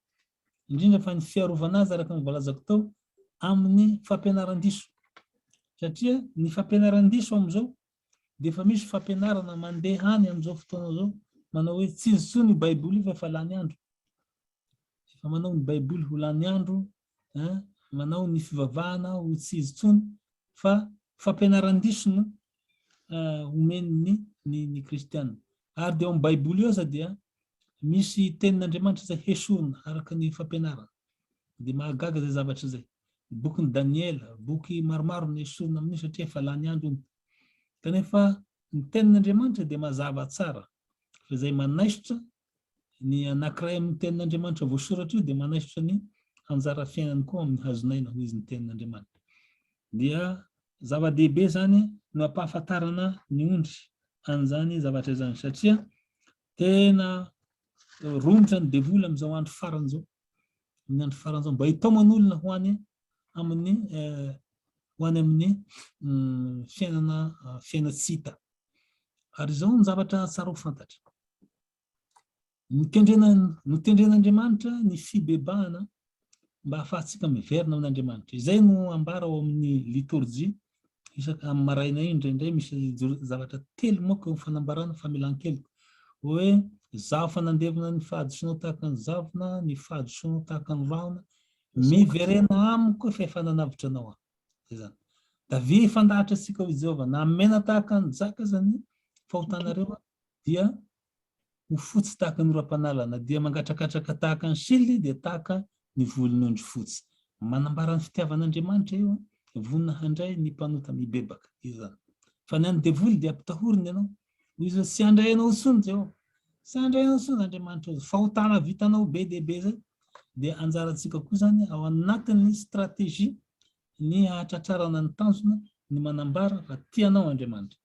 indrindra fa ny fiarovana azy araka ny voalazako tao amin'ny fampianaran-diso. Satria ny fampianaran-diso amin'izao dia efa misy fampianarana mandeha any amin'izao fotoana zao manao hoe tsy intsony ny baiboly fa efa lany andro. Efa manao ny baiboly ho lany andro, manao ny fivavahana ho tsy izy intsony, fa fampianaran-diso no omeny ny kristianina. Ary dia ao amin'ny baiboly io aza dia misy tenin'Andriamanitra izay hesorina araka ny fampianarana. Dia mahagaga zay zavatra zay. Bokin'i Daniela, boky maromaro ny hesorina amin'io satria efa lany andro iny. Kanefa ny tenin'Andriamanitra dia mazava tsara fa izay manaisitra ny anankiray amin'ny tenin'Andriamanitra voasoratra io dia manaisitra ny anjara fiainany koa amin'ny hazonaina ho izy ny tenin'Andriamanitra. Dia zava-dehibe zany no ampahafantarana ny ondry an'izany zavatra izany satria tena romotra ny devoly amin'izao andro faran'izao. Amin'ny andro faran'izao mba hitaoman'olona ho any amin'ny fiaina tsy hita. Ary izao ny zavatra tsara ho fantatra. Notendren'Andriamanitra ny fibebahana mba ahafahantsika miverina amin'Andriamanitra. Izay no ambara ao amin'ny liturgia amin'ny maraina indraindray misy zavatra telo moka eo amin'ny fanambarana famelan-keloka. Hoe zaho fanandevina ny fahadosoanao tahaka ny zavona, ny fahadosoanao tahaka ny rahona, miverena amiko fa efa nanavitra anao aho. Zay. Davy fandahatra antsika ho Jehova na mena tahaka ny jaka zany fahotanareo dia ho fotsy tahaka ny oram-panalana, dia mangatrakatraka tahaka ny sily dia tahaka ny volon'ondry fotsy. Manambara ny fitiavan'Andriamanitra io, vonina handray ny mpanota mibebaka. Izany. Fa ny an'ny devoly dia ampitahoriny ianao. Izy tsy handrayanao tsony Jehova. Tsy handrayanao tsony Andriamanitra. Fahotana vitanao be dehibe zay dia anjarantsika koa zany ao anatin'ny stratégie ny hahatratrarana ny tanjona ny manambara fa tianao Andriamanitra.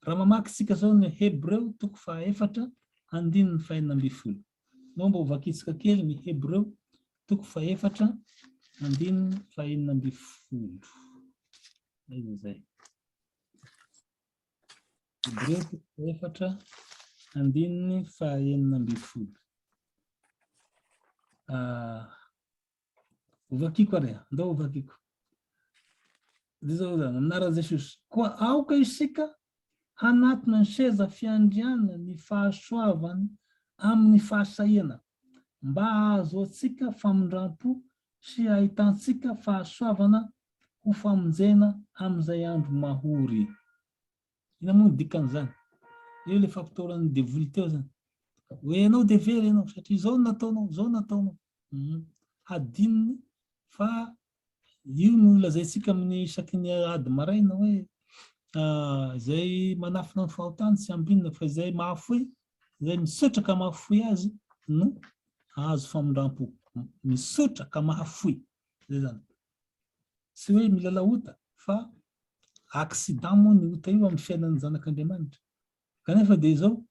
Raha mamaky tsika zao ny Hebreo 4:4-5. Nao mba hovakitsika kely ny Hebreo 4:4-5. Zay. Hebreo 4:4-5. Hovakiko ary, ndao hovakiko. Dizao zany, anaran'i Jesosy. Koa aoka isika hanatona ny seza fiandriana ny fahasoavany amin'ny fahasahiana, mba ahazo antsika famondram-po sy ahitantsika fahasoavana ho famonjena amin'izay andro mahory. Ina moa ny dikan'izany? Io le fampitoran'ny devoly teo zany. Hoe ianao dia very ianao satria izao nataonao, izao nataonao. Hadininy fa io no lazaintsika amin'ny isaky ny ady maraina hoe izay manafina ny fahotana tsy ambinina fa izay mahafoy, izay misotra ka mahafoy azy no azo famondram-po. Misotra ka mahafoy. Zay zany. Tsy hoe milala ota fa accident moa ny ota io amin'ny fiainan'ny zanak'Andriamanitra. Kanefa dia izao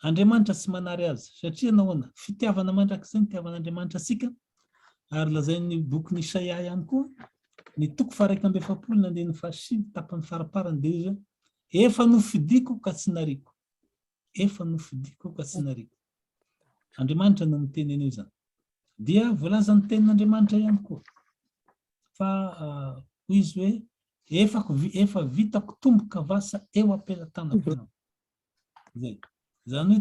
Andriamanitra tsy manary azy satria nahoana fitiavana mandrakizay ny fitiavan'Andriamanitra antsika. Ary lazain'ny boky Isaia ihany koa ny 127 tapany faraparany dia izy efa nofidiko ka tsy nariko. Efa nofidiko ka tsy nariko. Andriamanitra no miteny an'io zany. Dia voalaza ny tenin'Andriamanitra ihany koa. Fa hoy izy hoe efa vitako tomboka vasa eo ampelantanako ianao. Zay. Zany hoe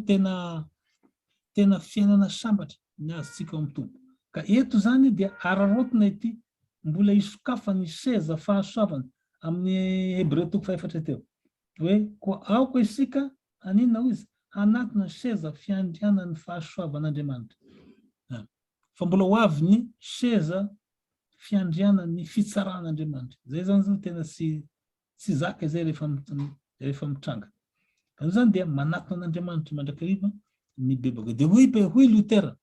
tena fiainana sambatra ny azontsika amin'ny tompo. Ka eto zany dia ararotina ity mbola isokafa ny seza fahasoavana amin'ny Hebreo 4:4 teo. Hoe koa aoka isika anina hoy izy hanatona seza fiandriana ny fahasoavan'Andriamanitra. Fa mbola ho avy ny seza fiandriana ny fitsaran'Andriamanitra. Zay zany zao tena tsy zaka izay rehefa mitranga. Kan'io zany dia manatona an'Andriamanitra mandrakariva ny bebaka. Dia hoy Lutera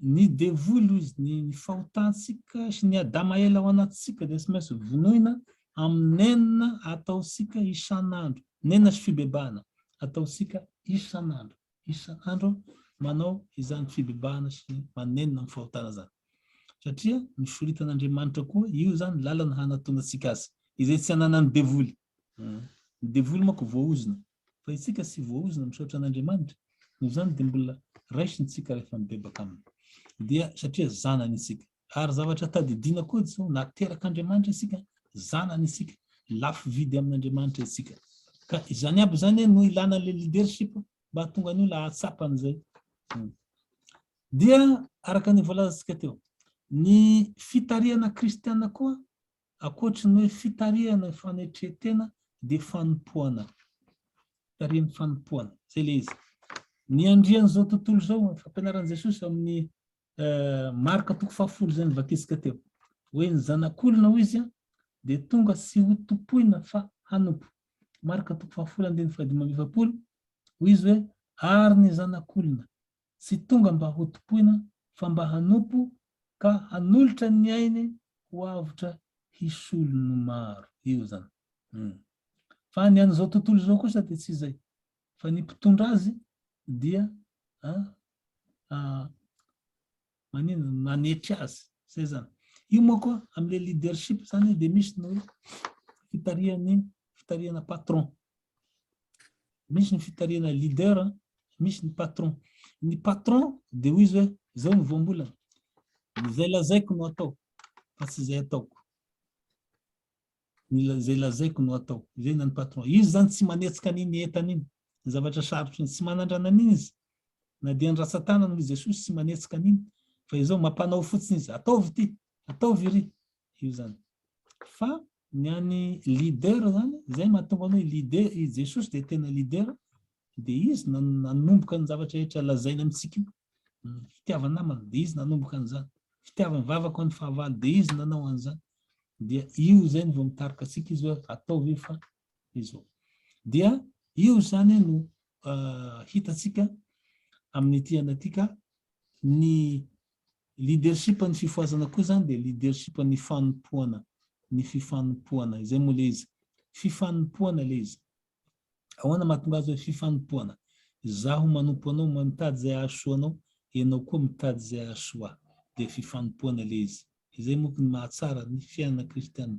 ny devoly izy ny fahotantsika sy ny adama ela ao anatsika dia tsy maintsy vonoina amin'ny nenina ataosika isan'andro. Nenina sy fibebahana ataosika isan'andro. Isan'andro manao izany fibebahana sy manenina amin'ny fahotana zany. Satria ny foritan'Andriamanitra koa io zany lalana hanatonantsika azy. Izay tsy ananan'ny devoly. Ny devoly mako voaozina. Fa isika tsy voaozina misaotra an'Andriamanitra. Noho izany dia mbola raisintsika rehefa mibebaka aminy. Dia satria zanany isika. Ary zavatra tadidina koa izao naterak'Andriamanitra isika, zanany isika, lafo vidy amin'Andriamanitra isika. Ka izany aby zany no ilana le leadership mba hatonga ny olona ahatsapan'izay. Dia araka ny voalazantsika teo, ny fitarihana kristiana koa akoatra ny hoe fitarihana fanetretena dia fanompoana. Fitarihana fanompoana. Zay le izy. Ny andrian'izao tontolo izao fampianaran'i Jesosy amin'ny Marka 5:10 zany vakitsika teo. Hoe ny zanak'olona ho izy dia tonga tsy ho topoina fa hanompo. Marka 5:15 hoy izy hoe ary ny zanak'olona tsy tonga mba ho topoina fa mba hanompo ka hanolotra ny ainy ho avotra hisolony maro. Io zany. Fa ny an'izao tontolo zao kosa dia tsy izay. Fa ny mpitondra azy dia manino manetry azy. Zay zany. Io moa koa am'le leadership zany dia misy ny fitarihana patron. Misy ny fitarihana leader, misy ny patron. Ny patron dia hoy izy hoe zao ny voambolana. Izay lazaiko no atao, fa tsy izay ataoko. Izay lazaiko no atao. Izay ny patron. Izy zany tsy manetsika an'iny entana iny. Ny zavatra sarotra iny tsy manandrana an'iny izy. Na dia ny ratsan-tanana izy Jesosy tsy manetsika an'iny. Fa izao mampanao fotsiny izy. Ataovy ity, ataovy iry. Io zany. Fa ny any leader zany, izay mahatonga anao leader, i Jesosy dia tena leader, dia izy nanomboka ny zavatra rehetra lazaina amintsika io. Fitiavana namana, dia izy nanomboka an'izany. Fitiavana vavaka amin'ny fahavalo, dia izy nanao an'izany. Dia io zay ny vao mitarika antsika izy hoe ataovy fa izao. Dia io zany no hitatsika amin'ny anatika ny leadership ny fifohazana koa zany dia leadership ny fanompoana, ny fifanompoana. Izay moa le izy. Fifanompoana le izy. Ahoana mahatonga azy hoe fifanompoana? Zaho manompo anao mitady izay ahasoa anao, ianao koa mitady izay ahasoa. Dia fifanompoana le izy. Izay moa ny mahatsara ny fiainana kristianina.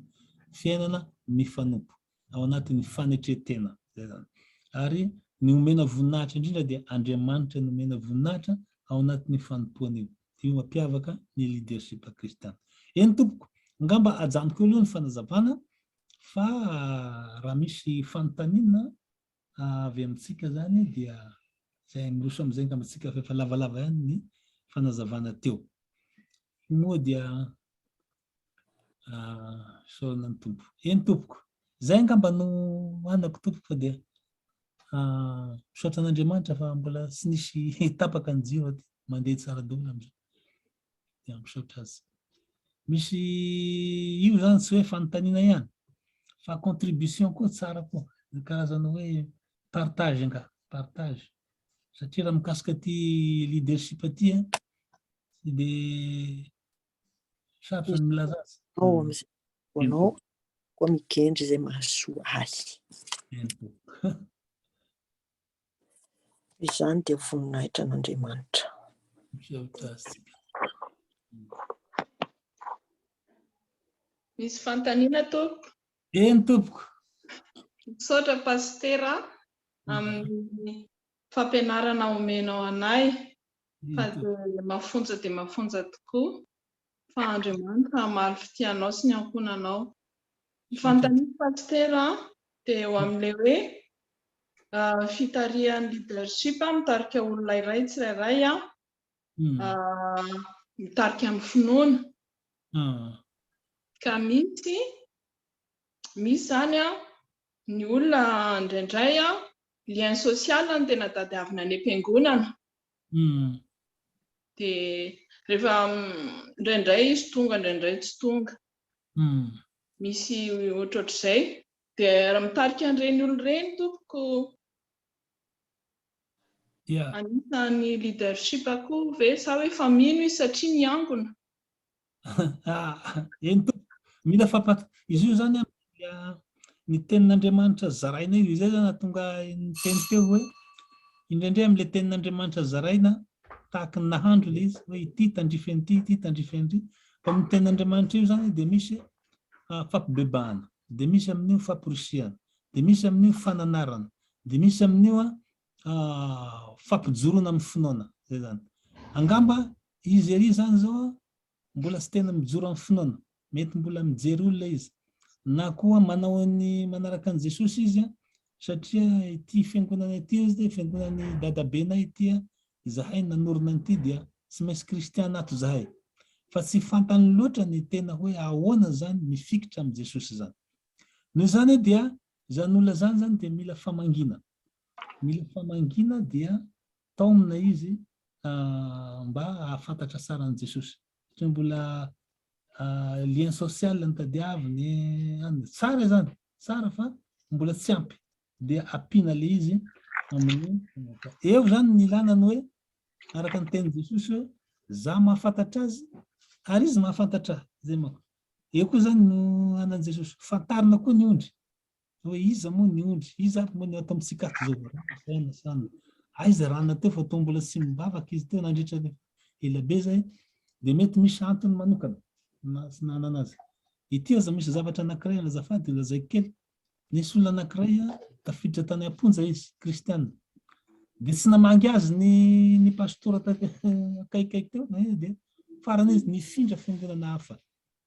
Fiainana mifanompo ao anatin'ny fanetretena. Ary ny omena voninahitra indrindra dia Andriamanitra ny omena voninahitra ao anatin'ny fanompoana io. Io mampiavaka ny leadership kristiana. Eny tompoko, ngamba ajanoko aloha ny fanazavana fa raha misy fanontaniana avy amintsika zany dia zay miroso amin'izay ngamba tsika fa efa lavalava ihany ny fanazavana teo. Moa dia saorina ny tompo. Eny tompoko. Zay ngamba no anako tompoko fa dia misaotra an'Andriamanitra fa mbola tsy nisy tapaka ny jiro aty mandeha tsara daholo am'izay. Dia misaotra azy. Misy io zany tsy hoe fanontaniana ihany fa contribution koa tsara koa. Ny karazana hoe partage nga, partage. Satria raha mikasika ty leadership aty tsy dia sarotra ny milaza azy. Anao koa migendry izay mahasoa azy. Izany dia voninahitra an'Andriamanitra. Misy fanontaniana tompoko? Eny tompoko. Misaotra Pastora amin'ny fampianarana omenao anay. Fa dia mafonja tokoa. Fa Andriamanitra hamaly fitianao sy ny ankonanao. Ny fanontaniana Pastora dia eo amin'ilay hoe fitarihan'ny leadership mitarika olona iray tsirairay mitarika amin'ny finoana. Ka misy zany ny olona indraindray lien social no tena tadiavina any am-piangonana. Dia rehefa indraindray izy tonga, indraindray tsy tonga. Misy ohatrohatr'izay. Dia raha mitarika an'ireny olon-ireny tompoko anisan'ny leadership koa ve sa hoe fa mino izy satria niangona? Eny tompoko. Mila fapata. Izy io zany ny tenin'Andriamanitra zaraina io. Izay zany nahatonga ny teny teo hoe indraindray amin'ilay tenin'Andriamanitra zaraina tahaka ny nahandro ilay izy hoe ity tandrify an'ity, ity tandrify an'ity. Fa amin'ny tenin'Andriamanitra io zany dia misy fampibebahana, dia misy amin'io famporisihana, dia misy amin'io fananarana, dia misy amin'io fampijoroana amin'ny finoana. Zay zany. Angamba izy ery zany zao mbola tsy tena mijoro amin'ny finoana. Mety mbola mijery olona izy. Na koa manao ny manaraka an'i Jesosy izy satria ity fiangonana ity izy dia fiangonan'ny dadabenay ity izahay nanorina an'ity dia tsy maintsy kristiana ato izahay. Fa tsy fantany loatra ny tena hoe ahoana zany mifikitra amin'ny Jesosy zany. Noho izany dia zany olona zany dia mila famangina. Mila famangina dia taomina izy mba ahafantatra tsara an'i Jesosy. Satria mbola lien social ny tadiaviny tsara zany, tsara fa mbola tsy ampy. Dia ampiana le izy eo zany ny ilanany hoe araka ny teny Jesosy hoe za mahafantatra azy ary izy mahafantatra zay mako. Eo koa zany no anan Jesosy fantarina koa ny ondry hoe iza moa ny ondry, iza aby moa ny atao amitsikato zao sana aiza rana teo fa atao mbola tsy mibavaka izy teo nandritra ela be zay de mety misy antony manokana nanana azy. Ity aza misy zavatra anankiray azafady lazay kely. Nisy olona anankiray tafiditra tany Amponja izy kristianina de tsy namangy azy ny pastora akaikaiky teo de farany izy nifindra fiangonana hafa.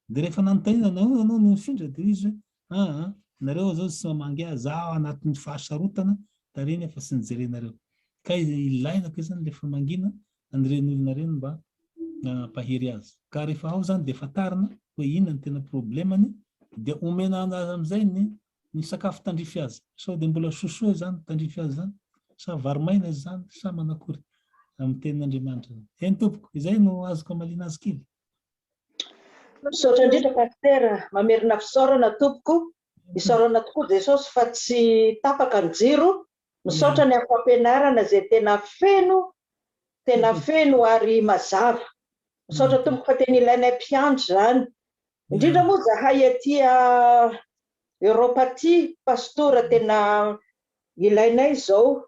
De rehefa nanontaniana anao nifindra de izy hoe nareo zao tsy mamangy azy zaho anatin'ny fahasarotana tariny efa tsy nijerenareo. Ka ilaina koa zany rehefa mangina anireny olona reny mba pahery azy. Ka rehefa ao zany de fatarina hoe inona ny tena problemany de omena azy amizay ny sakafo tandrify azy. Sao de mbola sosoa zany tandrify azy zany sa varomaina izy zany sa manakory amin'ny tenin'Andriamanitra. Eny tompoko, izay no azoko amalina azy kely. Misaotra indrindra Pastora, mamerina fisaorana tompoko. Isaorana tokoa Jesosy fa tsy tapaka ny jiro. Misaotra ny amin'ny fampianarana zay tena feno ary mazava. Misaotra tompoko fa tena ilainay mpiandry zany. Indrindra moa zahay aty Europa aty Pastora tena ilainay zao.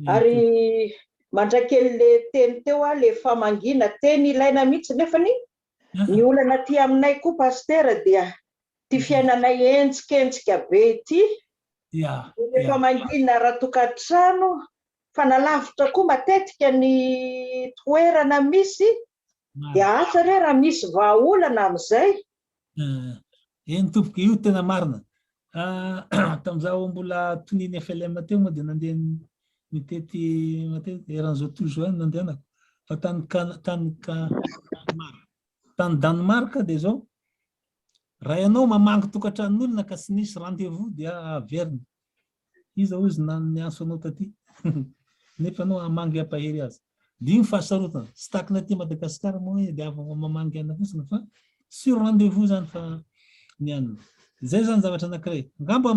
Ary mandrakely le teny teo le famangina teny ilaina mihitsy nefa ny olana aty aminay koa Pastora dia ty fiainanay entsiketsika be ity. Rehefa mangina raha tokantrano fa nalavitra koa matetika ny toerana misy dia asa raha misy vahaolana amin'izay. Eny tompoko, io tena marina. Tamin'izaho mbola toniny FLM teo moa dia nandeha mitety matety eran'izao tozoa nandehanako fa tany Danemarka dia zao raha ianao mamangy tokantranon'olona ka tsy nisy rendez-vous dia averina. Iza ozy ny anso anao taty nefa anao hamangy ampahery azy. Dia iny fahasarotana tsy takina aty Madagasikara moa hoe dia avy mamangy ana fotsiny fa sur rendez-vous zany fa ny anona. Zay zany zavatra anankiray. Ngamba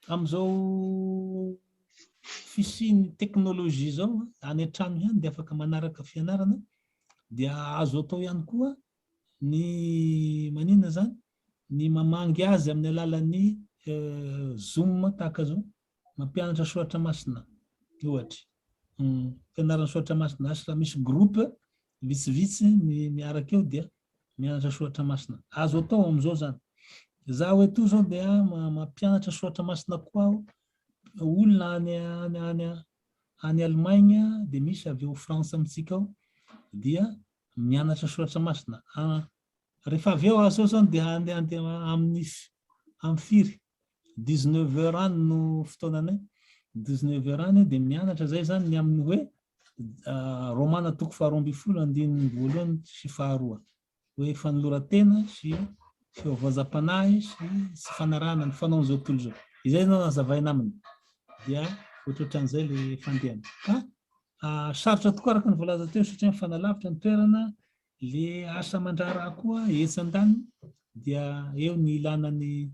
amizao fisian'ny teknôlôjia zao any an-trano ihany dia afaka manaraka fianarana dia azo atao ihany koa ny maninona zany ny mamangy azy amin'ny alalan'ny Zoom tahaka zao mampianatra soratra masina ohatra. Fianarana soratra masina raha misy groupe vitsivitsy miaraka eo dia mianatra soratra masina. Azo atao amizao zany. Zaho eto zao dia mampianatra soratra masina koa aho olona any Allemagne dia misy avy eo France amitsika ao dia mianatra soratra masina. Rehefa avy eo azo zany dia andeha amin'ny firy 19h any no fotoananay 19h any dia mianatra zay zany ny amin'ny hoe romana toko 12:1 sy 2 hoe fanoloran-tena sy fifohazam-panahy sy fanarahana ny fanaon'izao tontolo izao. Izay no nazavaina aminy dia ohatran'izay le fandehana. Sarotra tokoa araka ny voalaza teo satria mifanalavitra ny toerana, le asa mandraraha koa etsan-daniny dia eo ny ilana ny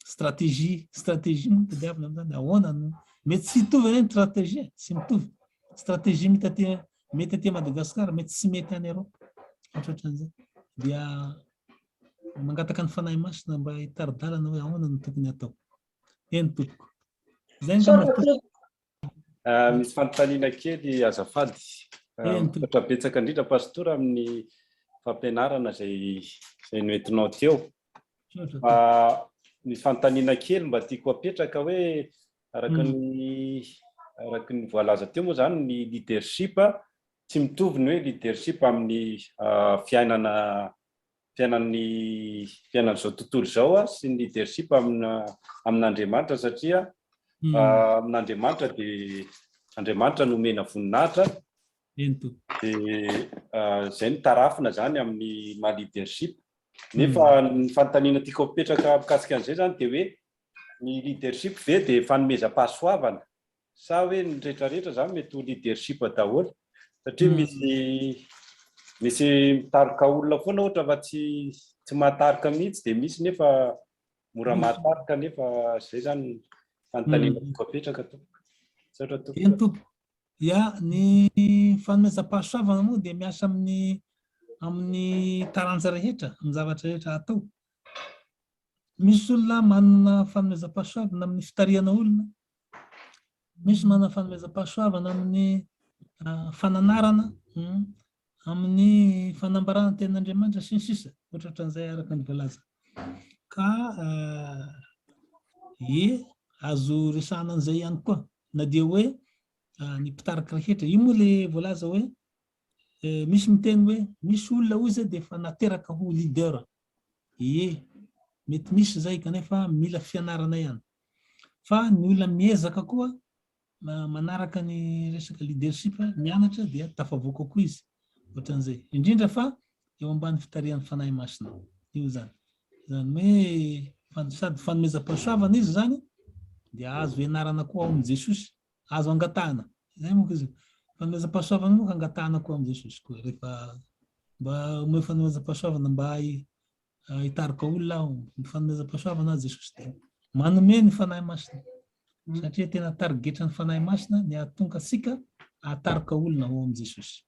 stratégie tadiavina amin'izany ahoana no mety tsy hitovy any stratégie tsy mitovy stratégie mety aty Madagasikara mety tsy mety any Europe ohatran'izay dia mangataka ny fanahy masina mba hitaridalana hoe ahoana no tokony atao. Eny tompoko. Zay misy fanontaniana kely azafady betsaka indrindra Pastora amin'ny fampianarana zay noentinao teo. Misy fanontaniana kely mba tiako apetraka hoe araka ny voalaza teo moa zany ny leadership tsy mitovy ny hoe leadership amin'ny fiainan'izao tontolo zao sy ny leadership amin'Andriamanitra satria amin'Andriamanitra dia Andriamanitra nomena voninahitra dia zay ny tarafina zany amin'ny leadership. Nefa ny fanontaniana tiako apetraka mikasika an'izay zany dia hoe ny leadership ve dia fanomezam-pahasoavana sa hoe ny rehetrarehetra zany mety ho leadership daholo satria misy mitarika olona foana ohatra fa tsy mahatarika mihitsy dia misy nefa mora mahatarika nefa zay zany fanontaniana tikopetraka tompoko. Misaotra tompoko. Eny tompo. Ya, ny fanomezam-pahasoavana moa dia miasa amin'ny taranja rehetra, amin'ny zavatra rehetra atao. Misy olona manana fanomezam-pahasoavana amin'ny fitariana olona. Misy manana fanomezam-pahasoavana amin'ny fananarana, amin'ny fanambarana ten'Andriamanitra sy ny sisa, ohatran'izay araka ny voalaza. Ka azo resahana an'izay ihany koa, na dia hoe ny mpitarika rehetra. Io moa le voalaza hoe misy miteny hoe misy olona hoy zay dia efa nateraka ho leader. Mety misy zay kanefa mila fianarana ihany. Fa ny olona miezaka koa manaraka ny resaka leadership mianatra dia tafavoaka koa izy. Ohatran'izay. Indrindra fa eo ambany fitarian'ny fanahy masina. Io zany. Zany hoe sady fanomezam-pahasoavana izy zany dia azo ianarana koa ao amin'i Jesosy, azo angatahana. Zay moa izy. Fanomezam-pahasoavana moa angatahana koa amin'i Jesosy koa. Rehefa mba omeo fanomezam-pahasoavana mba hitarika olona aho, fanomezam-pahasoavana Jesosy dia manome ny fanahy masina. Satria tena tarigetra ny fanahy masina ny ahatonga antsika hatarika olona ao amin'i Jesosy.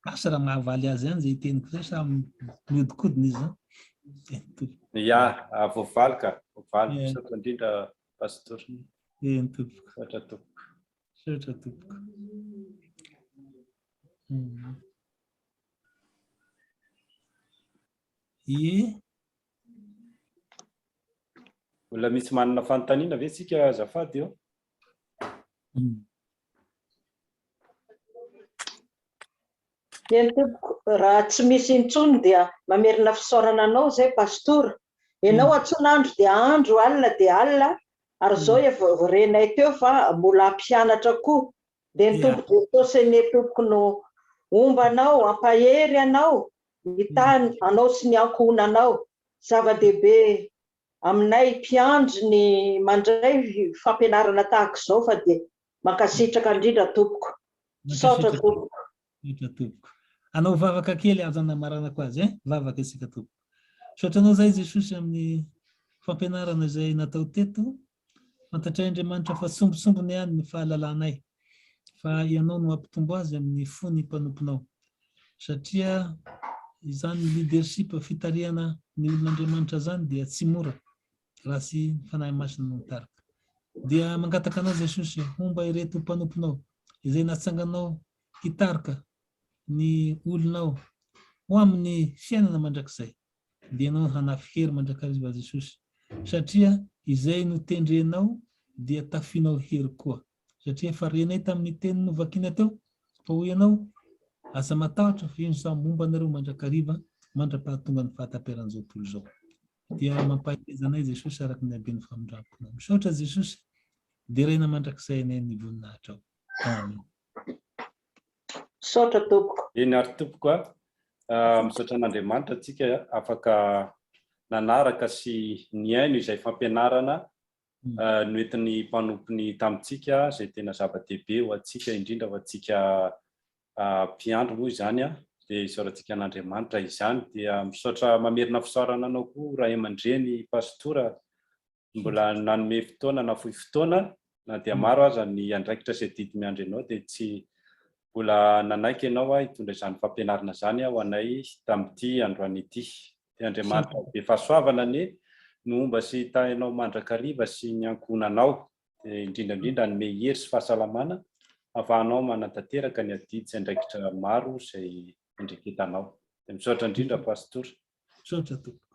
Asa raha mahavaly azy ihany zay teniko zay sa miodikodina izy. Ya, voavaly ka. Voavaly. Misaotra indrindra Pastora. Tompoko. Misaotra tompoko. Misaotra tompoko. Olona misy manana fanontaniana ve tsika azafady eo? Eny tompoko, raha tsy misy intsony dia mamerina fisaorana anao zay Pastora. Ianao atson'andro dia andro, alina dia alina, ary zao efa renay teo fa mbola ampianatra koa. Dia ny tompoko tosene tompoko no ombanao, ampahery anao, ny tany anao sy ny ankohonanao. Zava-dehibe aminay mpiandry ny mandray fampianarana tahaka izao fa dia mankasitraka indrindra tompoko. Misaotra tompoko. Tompoko. Anao vavaka kely azo anamarana ko azy, vavaka isika tompoko. Misaotranao zay Jesosy amin'ny fampianarana izay natao teto. Fantatray Andriamanitra fa tsombotsombony ihany ny fahalalanay. Fa ianao no ampitombo azy amin'ny fony mpanomponao. Satria izany leadership fitarihana ny olon'Andriamanitra zany dia tsy mora raha sy fanahy masina no mitarika. Dia mangataka anao Jesosy homba ireto mpanomponao izay natsanganao hitarika ny olonao ho amin'ny fiainana mandrakizay. Dia ianao hanafy hery mandrakariva Jesosy. Satria izay no tendrenao dia tafinao hery koa. Satria efa renay tamin'ny teny novakiana teo fa hoy ianao asa matahotra fa ino samy momba anareo mandrakariva mandra-pahatonga ny fahataperan'izao tontolo izao. Dia mampahezanay Jesosy araka ny habeny famindrampo. Misaotra Jesosy dia reina mandrakizay anay ny voninahitra ao. Amen. Misaotra tompoko. Eny ary tompoko misaotra an'Andriamanitra antsika afaka nanaraka sy niaino izay fampianarana noentin'ny mpanompony tamintsika izay tena zava-dehibe ho antsika indrindra ho antsika mpiandro moa izany dia isaorantsika an'Andriamanitra izany. Dia misaotra mamerina fisaorana anao koa raha aman-dreny Pastora, mbola nanome fotoana nafohy fotoana na dia maro aza ny andraikitra izay didy miandry anao dia tsy mbola nanaiky ianao hitondra izany fampianarana izany ho anay tamin'ity androany ity. Dia Andriamanitra be fahasoavana anie no omba sy tahinao mandrakariva sy ny ankohonanao. Dia indrindrandrindra nome hery sy fahasalamana ahafahanao manatanteraka ny adidy sy andraikitra maro izay indrikitanao. Dia misaotra indrindra Pastora. Misaotra tompoko.